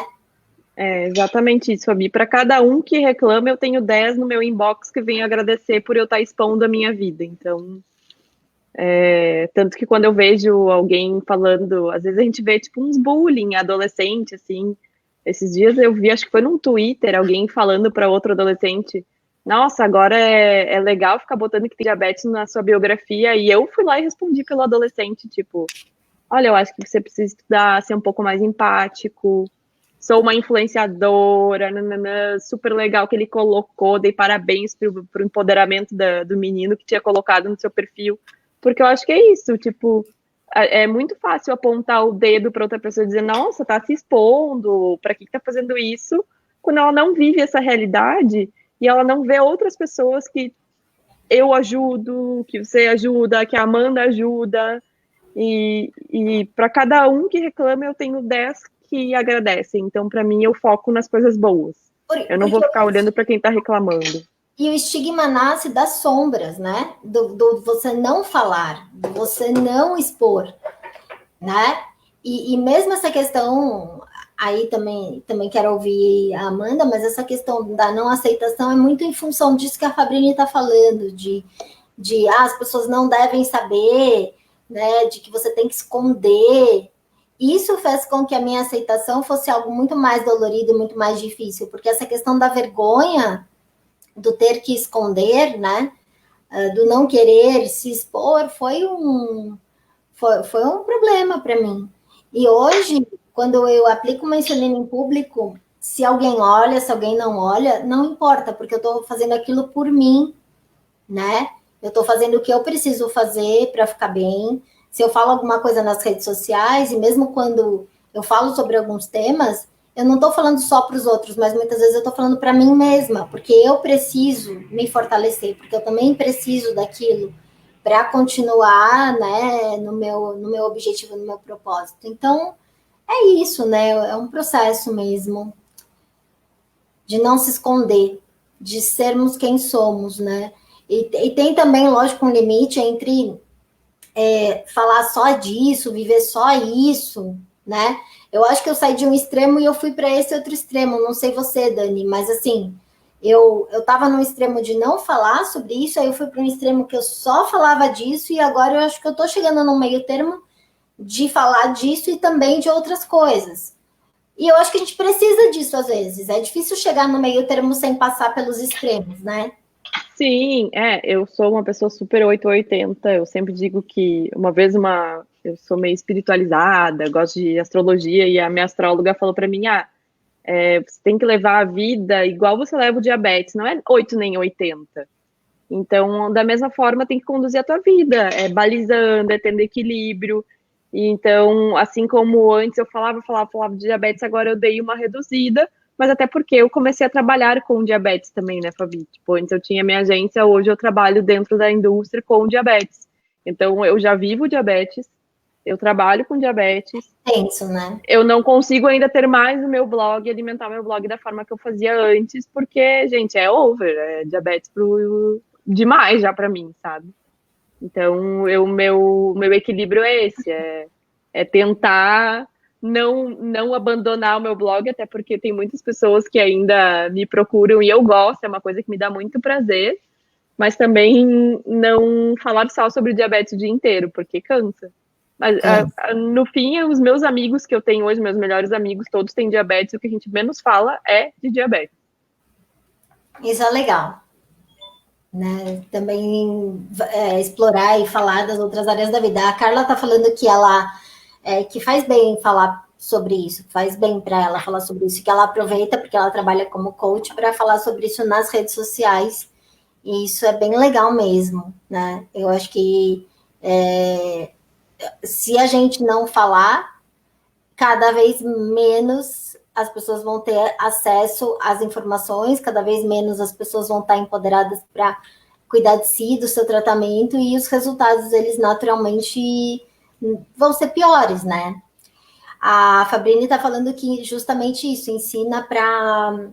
É exatamente isso, Fabi. Para cada um que reclama, eu tenho 10 no meu inbox que vem agradecer por eu estar expondo a minha vida. Então, tanto que quando eu vejo alguém falando, às vezes a gente vê tipo uns bullying adolescente, assim. Esses dias eu vi, acho que foi num Twitter, alguém falando para outro adolescente: nossa, agora é legal ficar botando que tem diabetes na sua biografia. E eu fui lá e respondi pelo adolescente, tipo, olha, eu acho que você precisa estudar, ser um pouco mais empático. Sou uma influenciadora, nananã, super legal que ele colocou, dei parabéns pro empoderamento do menino que tinha colocado no seu perfil, porque eu acho que é isso, tipo, é muito fácil apontar o dedo para outra pessoa e dizer, nossa, tá se expondo, para que tá fazendo isso, quando ela não vive essa realidade e ela não vê outras pessoas que eu ajudo, que você ajuda, que a Amanda ajuda, e para cada um que reclama, eu tenho 10 que agradecem. Então, para mim, eu foco nas coisas boas. Eu não vou ficar olhando para quem está reclamando. E o estigma nasce das sombras, né? Do você não falar, do você não expor, né? E mesmo essa questão, aí também quero ouvir a Amanda, mas essa questão da não aceitação é muito em função disso que a Fabrini está falando, de as pessoas não devem saber, né? De que você tem que esconder. Isso fez com que a minha aceitação fosse algo muito mais dolorido, muito mais difícil, porque essa questão da vergonha, do ter que esconder, né? Do não querer se expor, foi um problema para mim. E hoje, quando eu aplico uma insulina em público, se alguém olha, se alguém não olha, não importa, porque eu estou fazendo aquilo por mim, né? Eu estou fazendo o que eu preciso fazer para ficar bem. Se eu falo alguma coisa nas redes sociais, e mesmo quando eu falo sobre alguns temas, eu não estou falando só para os outros, mas muitas vezes eu estou falando para mim mesma, porque eu preciso me fortalecer, porque eu também preciso daquilo para continuar, né, no meu objetivo, no meu propósito. Então, é isso, né? É um processo mesmo de não se esconder, de sermos quem somos, né? E tem também, lógico, um limite entre falar só disso, viver só isso, né? Eu acho que eu saí de um extremo e eu fui para esse outro extremo. Não sei você, Dani, mas assim, eu estava no extremo de não falar sobre isso, aí eu fui para um extremo que eu só falava disso, e agora eu acho que eu estou chegando no meio termo de falar disso e também de outras coisas. E eu acho que a gente precisa disso às vezes. É difícil chegar no meio termo sem passar pelos extremos, né? Sim, eu sou uma pessoa super 880. Eu sempre digo que eu sou meio espiritualizada, gosto de astrologia, e a minha astróloga falou para mim, você tem que levar a vida igual você leva o diabetes, não é 8 nem 80. Então, da mesma forma, tem que conduzir a tua vida, balizando, tendo equilíbrio. E então, assim como antes eu falava de diabetes, agora eu dei uma reduzida, mas até porque eu comecei a trabalhar com diabetes também, né, Fabi? Tipo, antes eu tinha minha agência, hoje eu trabalho dentro da indústria com diabetes. Então, eu já vivo diabetes, eu trabalho com diabetes. Tenso, né? Eu não consigo ainda ter mais o meu blog, alimentar meu blog da forma que eu fazia antes, porque, gente, é over, é diabetes demais já para mim, sabe? Então, meu equilíbrio é esse, é tentar não abandonar o meu blog, até porque tem muitas pessoas que ainda me procuram e eu gosto, é uma coisa que me dá muito prazer, mas também não falar só sobre diabetes o dia inteiro, porque cansa. Mas, no fim, os meus amigos que eu tenho hoje, meus melhores amigos, todos têm diabetes, o que a gente menos fala é de diabetes. Isso é legal. Né? Também explorar e falar das outras áreas da vida. A Carla está falando que ela que faz bem falar sobre isso, faz bem para ela falar sobre isso, que ela aproveita porque ela trabalha como coach para falar sobre isso nas redes sociais, e isso é bem legal mesmo, né? Eu acho que Se a gente não falar, cada vez menos as pessoas vão ter acesso às informações, cada vez menos as pessoas vão estar empoderadas para cuidar de si, do seu tratamento, e os resultados, eles naturalmente vão ser piores, né? A Fabrini está falando que justamente isso, ensina para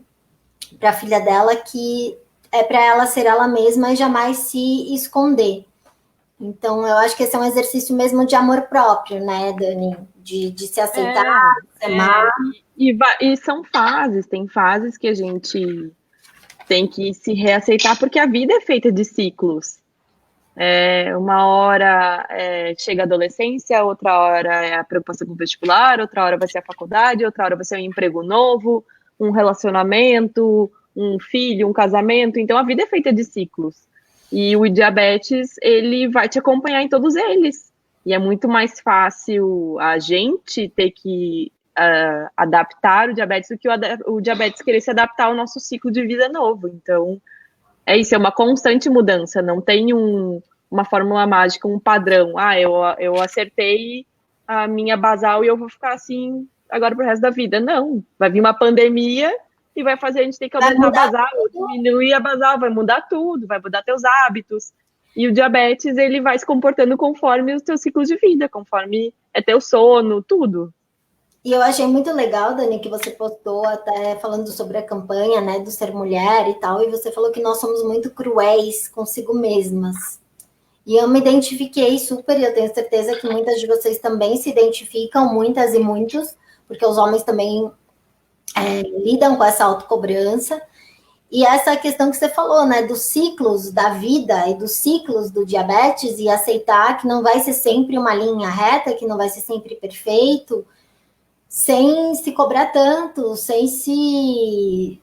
a filha dela que é para ela ser ela mesma e jamais se esconder. Então, eu acho que esse é um exercício mesmo de amor próprio, né, Dani? De se aceitar, se amar. E são fases, tem fases que a gente tem que se reaceitar, porque a vida é feita de ciclos. Uma hora chega a adolescência, outra hora é a preocupação com o vestibular, outra hora vai ser a faculdade, outra hora vai ser um emprego novo, um relacionamento, um filho, um casamento. Então, a vida é feita de ciclos. E o diabetes, ele vai te acompanhar em todos eles. E é muito mais fácil a gente ter que adaptar o diabetes do que o diabetes querer se adaptar ao nosso ciclo de vida novo. Então, é isso, é uma constante mudança. Não tem uma fórmula mágica, um padrão. Eu acertei a minha basal e eu vou ficar assim agora pro resto da vida. Não, vai vir uma pandemia e vai fazer a gente ter que aumentar a basal, diminuir a basal, vai mudar tudo, vai mudar teus hábitos. E o diabetes, ele vai se comportando conforme os teus ciclos de vida, conforme é teu sono, tudo. E eu achei muito legal, Dani, que você postou até falando sobre a campanha, né, do Ser Mulher e tal, e você falou que nós somos muito cruéis consigo mesmas. E eu me identifiquei super, e eu tenho certeza que muitas de vocês também se identificam, muitas e muitos, porque os homens também lidam com essa autocobrança. E essa questão que você falou, né, dos ciclos da vida e dos ciclos do diabetes, e aceitar que não vai ser sempre uma linha reta, que não vai ser sempre perfeito, sem se cobrar tanto, sem se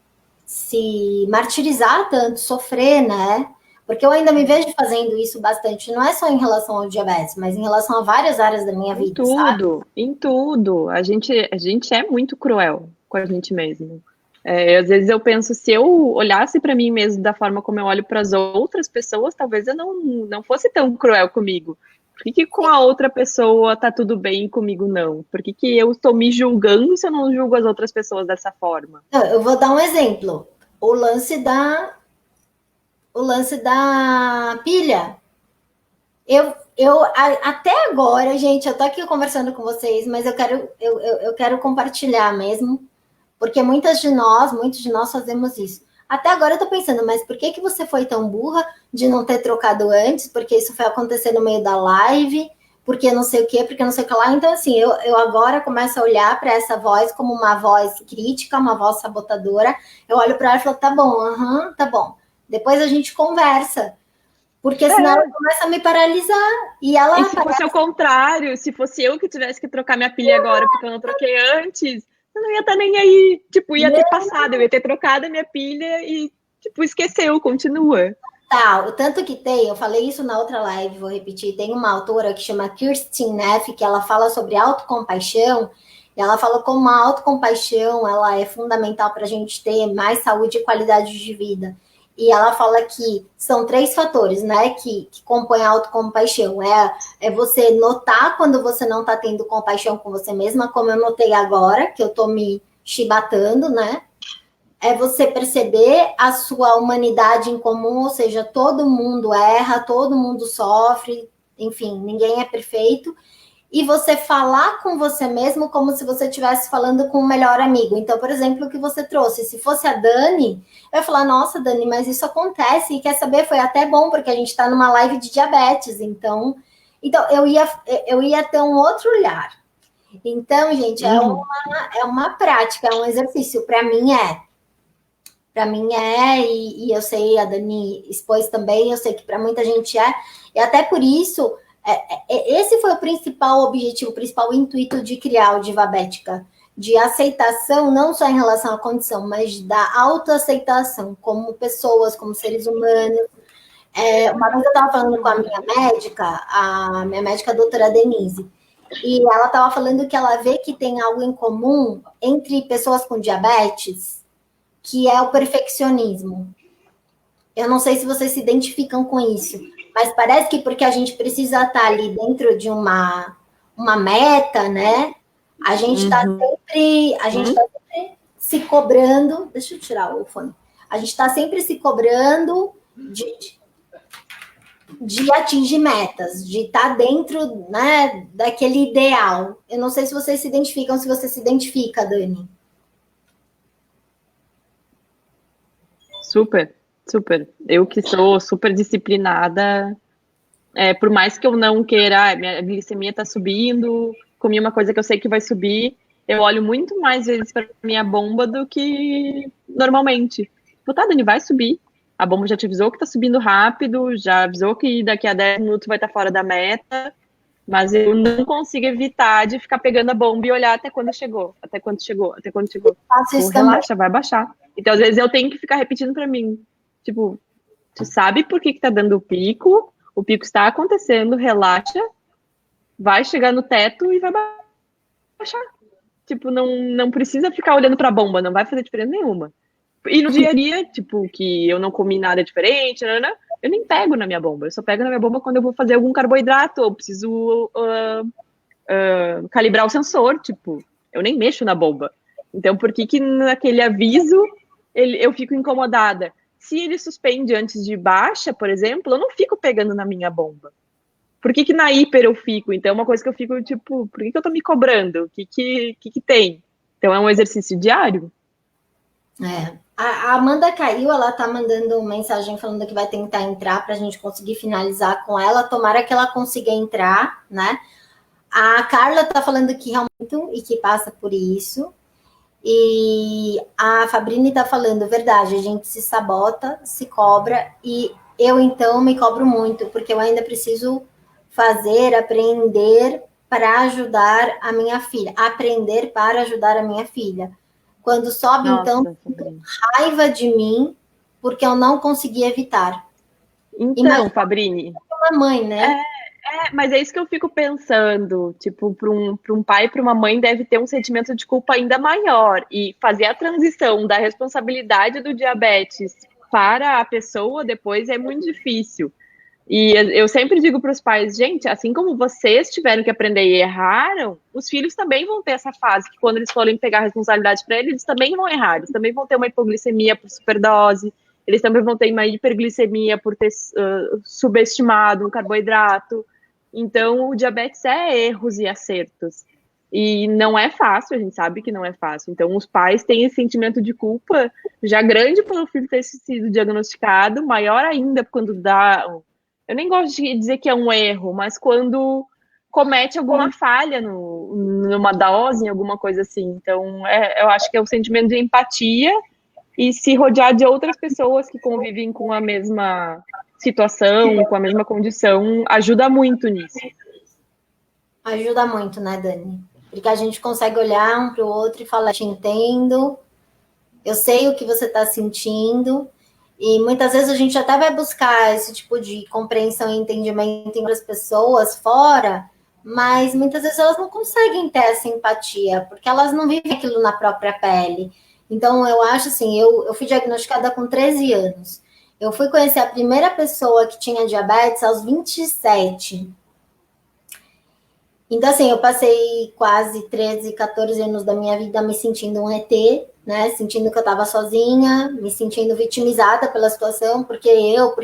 martirizar tanto, sofrer, né? Porque eu ainda me vejo fazendo isso bastante, não é só em relação ao diabetes, mas em relação a várias áreas da minha vida, sabe? Em tudo. A gente é muito cruel com a gente mesmo. Às vezes eu penso, se eu olhasse para mim mesmo da forma como eu olho para as outras pessoas, talvez eu não fosse tão cruel comigo. Por que com a outra pessoa tá tudo bem e comigo não? Por que eu estou me julgando se eu não julgo as outras pessoas dessa forma? Eu vou dar um exemplo. O lance da pilha. Eu até agora, gente, eu tô aqui conversando com vocês, mas eu quero compartilhar mesmo, porque muitos de nós fazemos isso. Até agora eu tô pensando, mas por que você foi tão burra de não ter trocado antes? Porque isso foi acontecer no meio da live, porque não sei o quê, porque não sei o que lá. Então, assim, eu agora começo a olhar para essa voz como uma voz crítica, uma voz sabotadora. Eu olho para ela e falo, tá bom, tá bom. Depois a gente conversa. Porque senão ela começa a me paralisar. E se fosse o contrário, se fosse eu que tivesse que trocar minha pilha agora, porque eu não troquei antes, eu não ia estar nem aí. Tipo, ia ter passado, eu ia ter trocado a minha pilha e, tipo, esqueceu, continua. Tá, o tanto que tem, eu falei isso na outra live, vou repetir, tem uma autora que chama Kirsten Neff, que ela fala sobre autocompaixão, e ela fala como a autocompaixão, ela é fundamental para a gente ter mais saúde e qualidade de vida. E ela fala que são 3 fatores, né, que compõem a autocompaixão. É você notar quando você não está tendo compaixão com você mesma, como eu notei agora, que eu estou me chibatando, né? É você perceber a sua humanidade em comum, ou seja, todo mundo erra, todo mundo sofre, enfim, ninguém é perfeito. E você falar com você mesmo como se você estivesse falando com o melhor amigo. Então, por exemplo, o que você trouxe, se fosse a Dani, eu ia falar, nossa, Dani, mas isso acontece, e quer saber, foi até bom, porque a gente está numa live de diabetes, então eu ia ter um outro olhar. Então, gente, é uma prática, é um exercício, para mim e eu sei, a Dani expôs também, eu sei que para muita gente e até por isso, esse foi o principal objetivo, o principal intuito de criar o Divabética, de aceitação, não só em relação à condição, mas da autoaceitação, como pessoas, como seres humanos. Uma vez eu estava falando com a minha médica, a doutora Denise, e ela estava falando que ela vê que tem algo em comum entre pessoas com diabetes, que é o perfeccionismo. Eu não sei se vocês se identificam com isso, Mas parece que porque a gente precisa estar ali dentro de uma meta, né? A gente está sempre se cobrando. Deixa eu tirar o fone. A gente está sempre se cobrando de atingir metas, de estar dentro, né, daquele ideal. Eu não sei se vocês se identificam, se você se identifica, Dani. Super, super. Eu que sou super disciplinada, por mais que eu não queira, minha glicemia tá subindo, comi uma coisa que eu sei que vai subir, eu olho muito mais vezes para minha bomba do que normalmente. Tipo, tá, Dani, vai subir. A bomba já te avisou que tá subindo rápido, já avisou que daqui a 10 minutos vai estar fora da meta, mas eu não consigo evitar de ficar pegando a bomba e olhar até quando chegou, até quando chegou, até quando chegou. Faço isso Relaxa, vai baixar. Então, às vezes, eu tenho que ficar repetindo para mim, tipo, tu sabe por que tá dando o pico está acontecendo, relaxa, vai chegar no teto e vai baixar. Tipo, não precisa ficar olhando pra bomba, não vai fazer diferença nenhuma. E no dia a dia, tipo, que eu não comi nada diferente, eu nem pego na minha bomba. Eu só pego na minha bomba quando eu vou fazer algum carboidrato, ou preciso calibrar o sensor, tipo, eu nem mexo na bomba. Então, por que naquele aviso eu fico incomodada? Se ele suspende antes de baixa, por exemplo, eu não fico pegando na minha bomba. Por que na hiper eu fico? Então, é uma coisa que eu fico, tipo, por que eu tô me cobrando? O que tem? Então, é um exercício diário. A Amanda caiu, ela tá mandando mensagem falando que vai tentar entrar pra gente conseguir finalizar com ela. Tomara que ela consiga entrar, né? A Carla tá falando que realmente e que passa por isso. E a Fabrini tá falando, verdade, a gente se sabota, se cobra, e eu então me cobro muito, porque eu ainda preciso aprender para ajudar a minha filha. Aprender para ajudar a minha filha. Quando sobe, então, raiva de mim, porque eu não consegui evitar. Então, Fabrini. Uma mãe, né? Mas é isso que eu fico pensando. Tipo, para um pai e para uma mãe deve ter um sentimento de culpa ainda maior. E fazer a transição da responsabilidade do diabetes para a pessoa depois é muito difícil. E eu sempre digo para os pais, gente, assim como vocês tiveram que aprender e erraram, os filhos também vão ter essa fase, que quando eles forem pegar a responsabilidade para eles também vão errar, eles também vão ter uma hipoglicemia por superdose, eles também vão ter uma hiperglicemia por ter subestimado um carboidrato. Então, o diabetes é erros e acertos. E não é fácil, a gente sabe que não é fácil. Então, os pais têm esse sentimento de culpa já grande pelo filho ter sido diagnosticado, maior ainda quando dá. Eu nem gosto de dizer que é um erro, mas quando comete alguma falha numa dose, em alguma coisa assim. Então, eu acho que é o sentimento de empatia e se rodear de outras pessoas que convivem com a mesma situação, com a mesma condição, ajuda muito nisso. Ajuda muito, né, Dani? Porque a gente consegue olhar um para o outro e falar, te entendo, eu sei o que você está sentindo, e muitas vezes a gente até vai buscar esse tipo de compreensão e entendimento em outras pessoas fora, mas muitas vezes elas não conseguem ter essa empatia, porque elas não vivem aquilo na própria pele. Então, eu acho assim, eu fui diagnosticada com 13 anos. Eu fui conhecer a primeira pessoa que tinha diabetes aos 27. Então, assim, eu passei quase 13, 14 anos da minha vida me sentindo um ET, né? Sentindo que eu estava sozinha, me sentindo vitimizada pela situação, porque eu.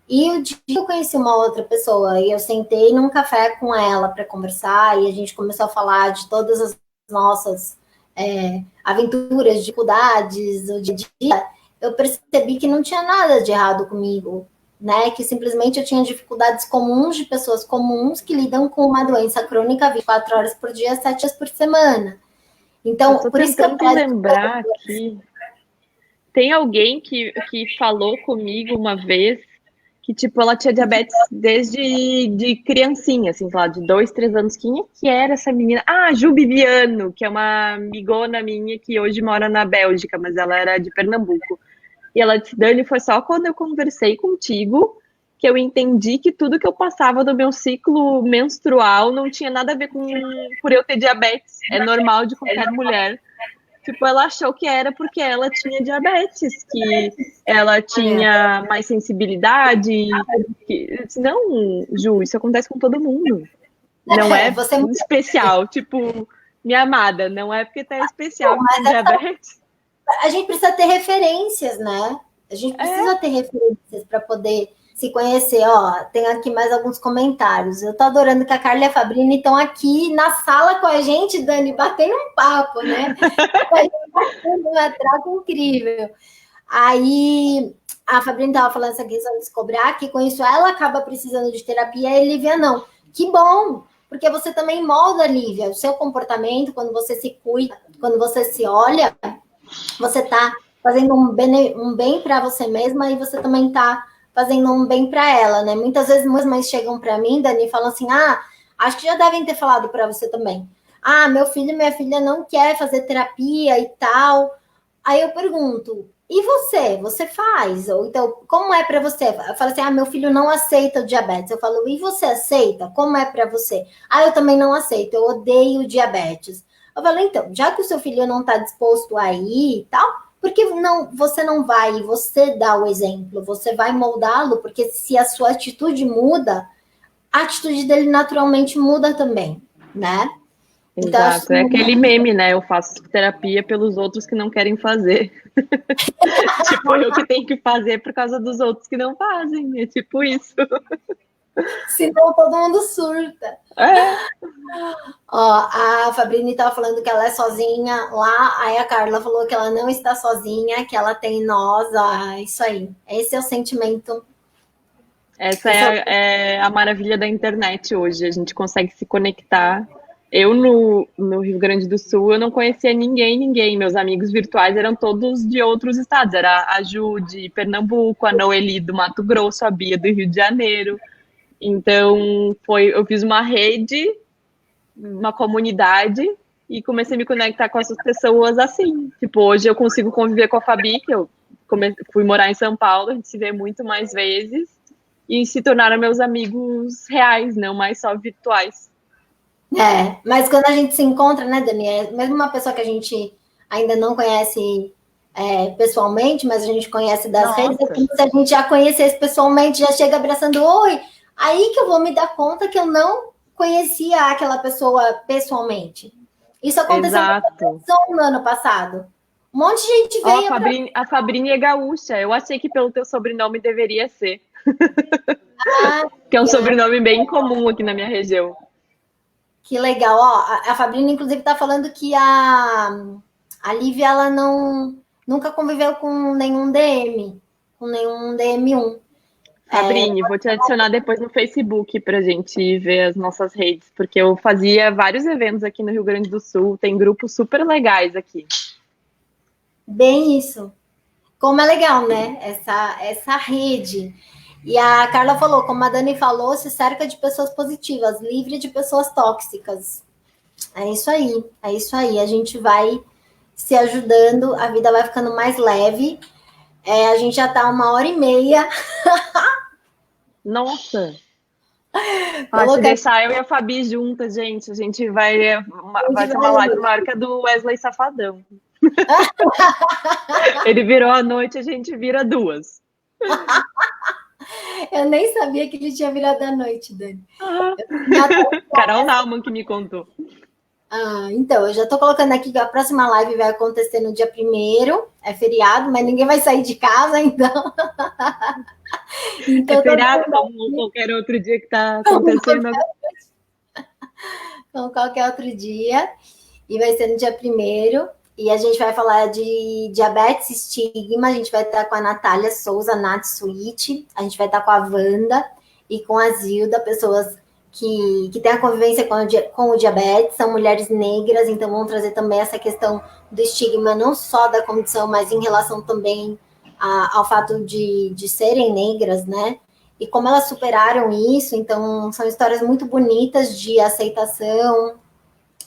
E o dia que eu conheci uma outra pessoa, e eu sentei num café com ela para conversar, e a gente começou a falar de todas as nossas aventuras, dificuldades, o dia a dia, eu percebi que não tinha nada de errado comigo, né? Que simplesmente eu tinha dificuldades comuns de pessoas comuns que lidam com uma doença crônica 24 horas por dia, 7 dias por semana. Então, por isso que eu tentando lembrar que tem alguém que falou comigo uma vez que, tipo, ela tinha diabetes desde de criancinha, assim, sei lá, de 2, 3 anos. Quem é que era essa menina? Ah, Ju Bibiano, que é uma amigona minha que hoje mora na Bélgica, mas ela era de Pernambuco. E ela disse, Dani, foi só quando eu conversei contigo que eu entendi que tudo que eu passava do meu ciclo menstrual não tinha nada a ver com por eu ter diabetes. É normal de qualquer mulher Tipo, ela achou que era porque ela tinha diabetes, que ela tinha mais sensibilidade. Não, Ju, isso acontece com todo mundo. Não é Você especial. Tipo, minha amada, não é porque tá especial que tem mas diabetes. a gente precisa ter referências, né? A gente precisa ter referências para poder se conhecer. Ó, tem aqui mais alguns comentários. Eu tô adorando que a Carla e a Fabrini estão aqui na sala com a gente, Dani, batendo um papo, né? Uma troca incrível. Aí a Fabrini estava falando essa questão de se cobrar, que com isso ela acaba precisando de terapia e a Lívia não. Que bom, porque você também molda, Lívia, o seu comportamento quando você se cuida, quando você se olha, você está fazendo um bem para você mesma e você também está fazendo um bem para ela, né? Muitas vezes muitas mães chegam para mim, Dani, e falam assim: acho que já devem ter falado para você também. Meu filho e minha filha não quer fazer terapia e tal. Aí eu pergunto: e você? Você faz? Ou então, como é para você? Eu falo assim: meu filho não aceita o diabetes. Eu falo: e você aceita? Como é para você? Eu também não aceito, eu odeio o diabetes. Eu falo: então, já que o seu filho não está disposto a ir e tal, por que você não vai e você dá o exemplo? Você vai moldá-lo, porque se a sua atitude muda, a atitude dele naturalmente muda também, né? Então, Exato, é aquele meme, né? Eu faço terapia pelos outros que não querem fazer. Tipo, eu que tenho que fazer por causa dos outros que não fazem. É tipo isso. senão todo mundo surta. Ó, a Fabrini estava falando que ela é sozinha lá, aí a Carla falou que ela não está sozinha, que ela tem nós. Isso aí. Esse é o sentimento. Essa é a maravilha da internet hoje. A gente consegue se conectar. Eu, no Rio Grande do Sul, eu não conhecia ninguém. Meus amigos virtuais eram todos de outros estados. Era a Ju de Pernambuco, a Noeli do Mato Grosso, a Bia do Rio de Janeiro. Então, eu fiz uma rede, uma comunidade, e comecei a me conectar com essas pessoas assim. Tipo, hoje eu consigo conviver com a Fabi, que eu fui morar em São Paulo, a gente se vê muito mais vezes, e se tornaram meus amigos reais, não mais só virtuais. Mas quando a gente se encontra, né, Dani? Mesmo uma pessoa que a gente ainda não conhece pessoalmente, mas a gente conhece das redes, é como se a gente já conhecesse pessoalmente, já chega abraçando, oi, aí que eu vou me dar conta que eu não conhecia aquela pessoa pessoalmente. Isso aconteceu no ano passado. Um monte de gente veio. A Fabrini é gaúcha. Eu achei que pelo teu sobrenome deveria ser. Que é um sobrenome bem comum aqui na minha região. Que legal. Ó, a Fabrini, inclusive, está falando que a Lívia, ela nunca conviveu com nenhum DM, com nenhum DM1. Fabrini, vou te adicionar depois no Facebook pra gente ver as nossas redes, porque eu fazia vários eventos aqui no Rio Grande do Sul, tem grupos super legais aqui. Bem isso. Como é legal, né? Essa rede. E a Carla falou, como a Dani falou, se cerca de pessoas positivas, livre de pessoas tóxicas. É isso aí, é isso aí. A gente vai se ajudando, a vida vai ficando mais leve. A gente já tá 1h30. Nossa! Se deixar eu e a Fabi juntas, gente, a gente vai ser uma live maior que a do Wesley Safadão. Ele virou à noite, a gente vira 2. Eu nem sabia que ele tinha virado à noite, Dani. Carol Naumann que me contou. Então, eu já tô colocando aqui que a próxima live vai acontecer no dia 1º, é feriado, mas ninguém vai sair de casa, então... É feriado como qualquer outro dia que tá acontecendo. Como qualquer outro dia, e vai ser no dia 1º, e a gente vai falar de diabetes, estigma, a gente vai estar com a Natália Souza, Nath Suite, a gente vai estar com a Wanda e com a Zilda, pessoas que têm a convivência com o diabetes, são mulheres negras, então vão trazer também essa questão do estigma, não só da condição, mas em relação também ao fato de serem negras, né? E como elas superaram isso, então são histórias muito bonitas de aceitação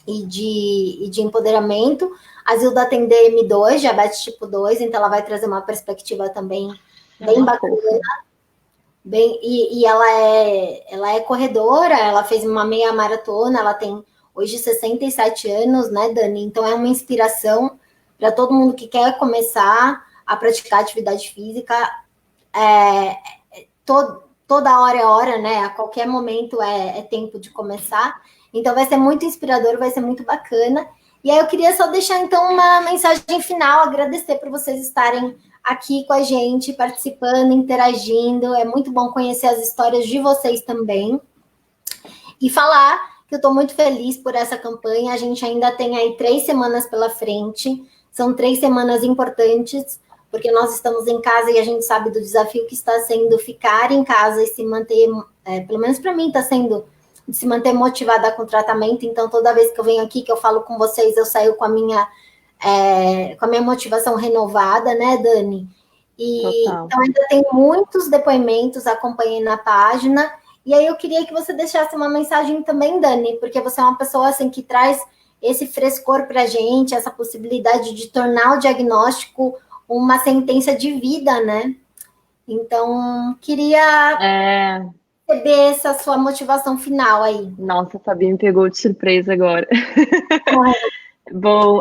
e de empoderamento. A Zilda tem DM2, diabetes tipo 2, então ela vai trazer uma perspectiva também bem bacana. E ela é corredora, ela fez uma meia maratona, ela tem hoje 67 anos, né, Dani? Então é uma inspiração para todo mundo que quer começar a praticar atividade física. Toda hora é hora, né? A qualquer momento é tempo de começar. Então vai ser muito inspirador, vai ser muito bacana. E aí eu queria só deixar então uma mensagem final, agradecer por vocês estarem aqui com a gente, participando, interagindo. É muito bom conhecer as histórias de vocês também. E falar que eu estou muito feliz por essa campanha. A gente ainda tem aí 3 semanas pela frente. São 3 semanas importantes, porque nós estamos em casa e a gente sabe do desafio que está sendo ficar em casa e se manter, pelo menos para mim está sendo, se manter motivada com o tratamento. Então, toda vez que eu venho aqui, que eu falo com vocês, eu saio com a minha motivação renovada, né, Dani? Então, ainda tem muitos depoimentos, acompanhei na página. E aí eu queria que você deixasse uma mensagem também, Dani, porque você é uma pessoa assim, que traz esse frescor para a gente, essa possibilidade de tornar o diagnóstico uma sentença de vida, né? Então, queria receber essa sua motivação final aí. Nossa, a Fabi me pegou de surpresa agora. Bom,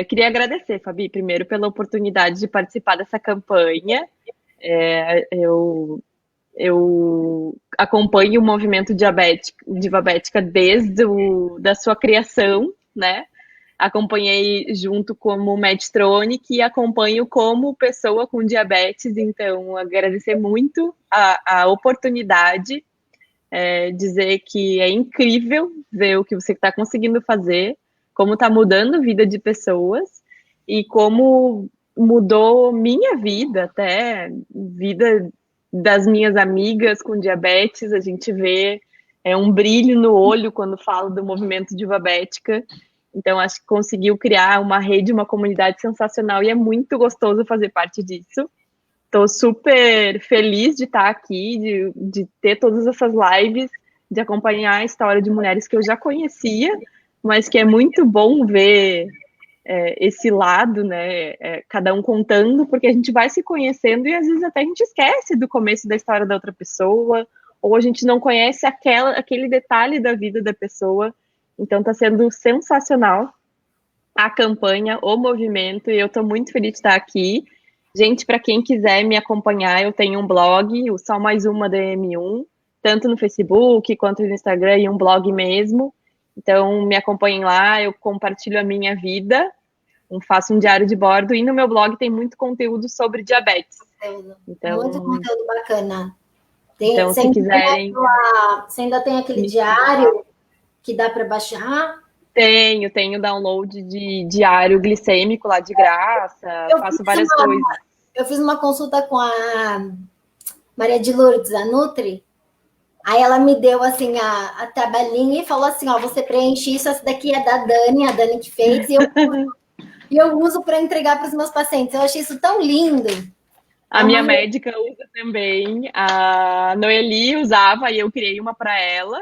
queria agradecer, Fabi, primeiro pela oportunidade de participar dessa campanha. Eu acompanho o movimento Divabética desde da sua criação, né? Acompanhei junto como Medtronic e acompanho como pessoa com diabetes, então agradecer muito a oportunidade, dizer que é incrível ver o que você está conseguindo fazer, como está mudando a vida de pessoas e como mudou minha vida, até vida das minhas amigas com diabetes. A gente vê um brilho no olho quando falo do movimento Divabética. Então, acho que conseguiu criar uma rede, uma comunidade sensacional e é muito gostoso fazer parte disso. Estou super feliz de estar aqui, de ter todas essas lives, de acompanhar a história de mulheres que eu já conhecia, mas que é muito bom ver esse lado, né? Cada um contando, porque a gente vai se conhecendo e às vezes até a gente esquece do começo da história da outra pessoa, ou a gente não conhece aquele detalhe da vida da pessoa. Então está sendo sensacional a campanha, o movimento, e eu estou muito feliz de estar aqui. Gente, para quem quiser me acompanhar, eu tenho um blog, o Só Mais Uma DM1, tanto no Facebook quanto no Instagram, e um blog mesmo. Então, me acompanhem lá, eu compartilho a minha vida, faço um diário de bordo, e no meu blog tem muito conteúdo sobre diabetes. Então, muito conteúdo bacana. Então, se quiserem... Você ainda tem aquele diário que dá para baixar? Tenho download de diário glicêmico lá de graça, faço várias coisas. Eu fiz uma consulta com a Maria de Lourdes, a Nutri, aí ela me deu assim a tabelinha e falou assim, ó, você preenche isso, essa daqui é da Dani, a Dani que fez, e eu uso para entregar para os meus pacientes. Eu achei isso tão lindo. A minha médica usa também, a Noeli usava e eu criei uma para ela.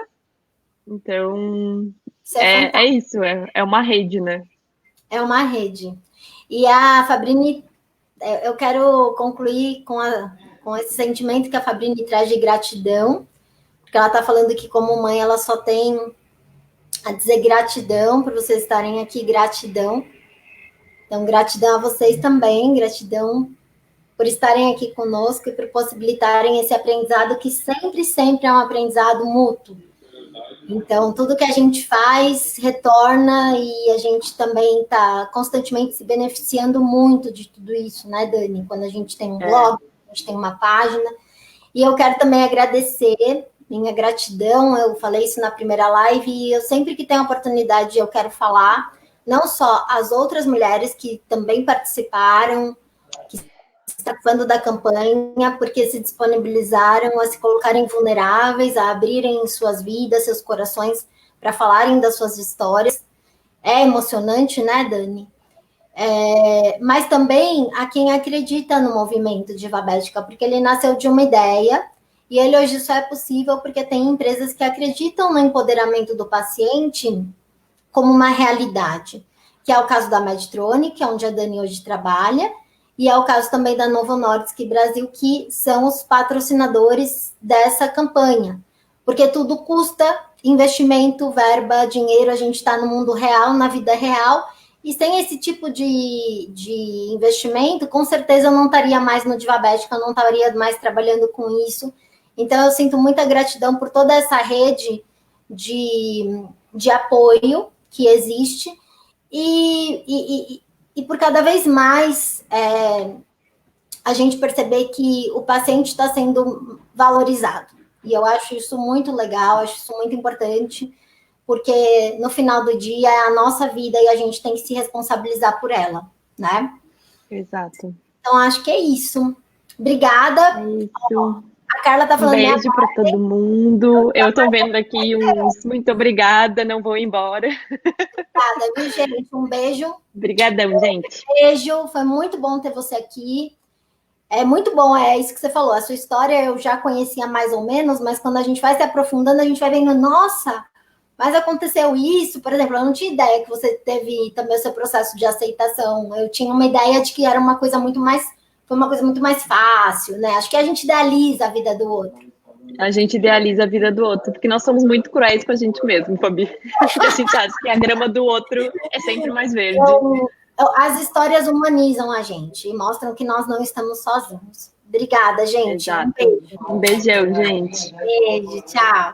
Então, é isso, é uma rede, né? É uma rede. E a Fabrini, eu quero concluir com esse sentimento que a Fabrini traz de gratidão, porque ela está falando que como mãe ela só tem a dizer gratidão por vocês estarem aqui, gratidão. Então, gratidão a vocês também, gratidão por estarem aqui conosco e por possibilitarem esse aprendizado que sempre é um aprendizado mútuo. Então, tudo que a gente faz retorna e a gente também está constantemente se beneficiando muito de tudo isso, né, Dani? Quando a gente tem um blog, a gente tem uma página. E eu quero também agradecer, minha gratidão, eu falei isso na primeira live, e eu sempre que tenho a oportunidade eu quero falar, não só as outras mulheres que também participaram, que estão participando da campanha, porque se disponibilizaram a se colocarem vulneráveis, a abrirem suas vidas, seus corações, para falarem das suas histórias. É emocionante, né, Dani? Mas também a quem acredita no movimento Divabética, porque ele nasceu de uma ideia, e ele hoje só é possível porque tem empresas que acreditam no empoderamento do paciente como uma realidade, que é o caso da Medtronic, onde a Dani hoje trabalha, e é o caso também da Novo Nordisk Brasil, que são os patrocinadores dessa campanha. Porque tudo custa investimento, verba, dinheiro, a gente está no mundo real, na vida real, E sem esse tipo de investimento, com certeza eu não estaria mais no Divabética, eu não estaria mais trabalhando com isso. Então, eu sinto muita gratidão por toda essa rede de apoio que existe e por cada vez mais a gente perceber que o paciente está sendo valorizado. E eu acho isso muito legal, acho isso muito importante, porque no final do dia é a nossa vida e a gente tem que se responsabilizar por ela, né? Exato. Então, acho que é isso. Obrigada. É isso. A Carla tá falando... Beijo para todo mundo. Eu tô vendo aqui uns muito obrigada, não vou embora. Obrigada, viu, gente? Um beijo. Obrigadão, gente. Beijo, foi muito bom ter você aqui. É muito bom, é isso que você falou. A sua história eu já conhecia mais ou menos, mas quando a gente vai se aprofundando, a gente vai vendo, nossa, mas aconteceu isso. Por exemplo, eu não tinha ideia que você teve também o seu processo de aceitação. Eu tinha uma ideia de que era uma coisa muito mais... Foi uma coisa muito mais fácil, né? Acho que a gente idealiza a vida do outro. A gente idealiza a vida do outro, porque nós somos muito cruéis com a gente mesmo, Fabi. A gente acha que a grama do outro é sempre mais verde. As histórias humanizam a gente e mostram que nós não estamos sozinhos. Obrigada, gente. Exato. Um beijo. Um beijão, gente. Beijo, tchau.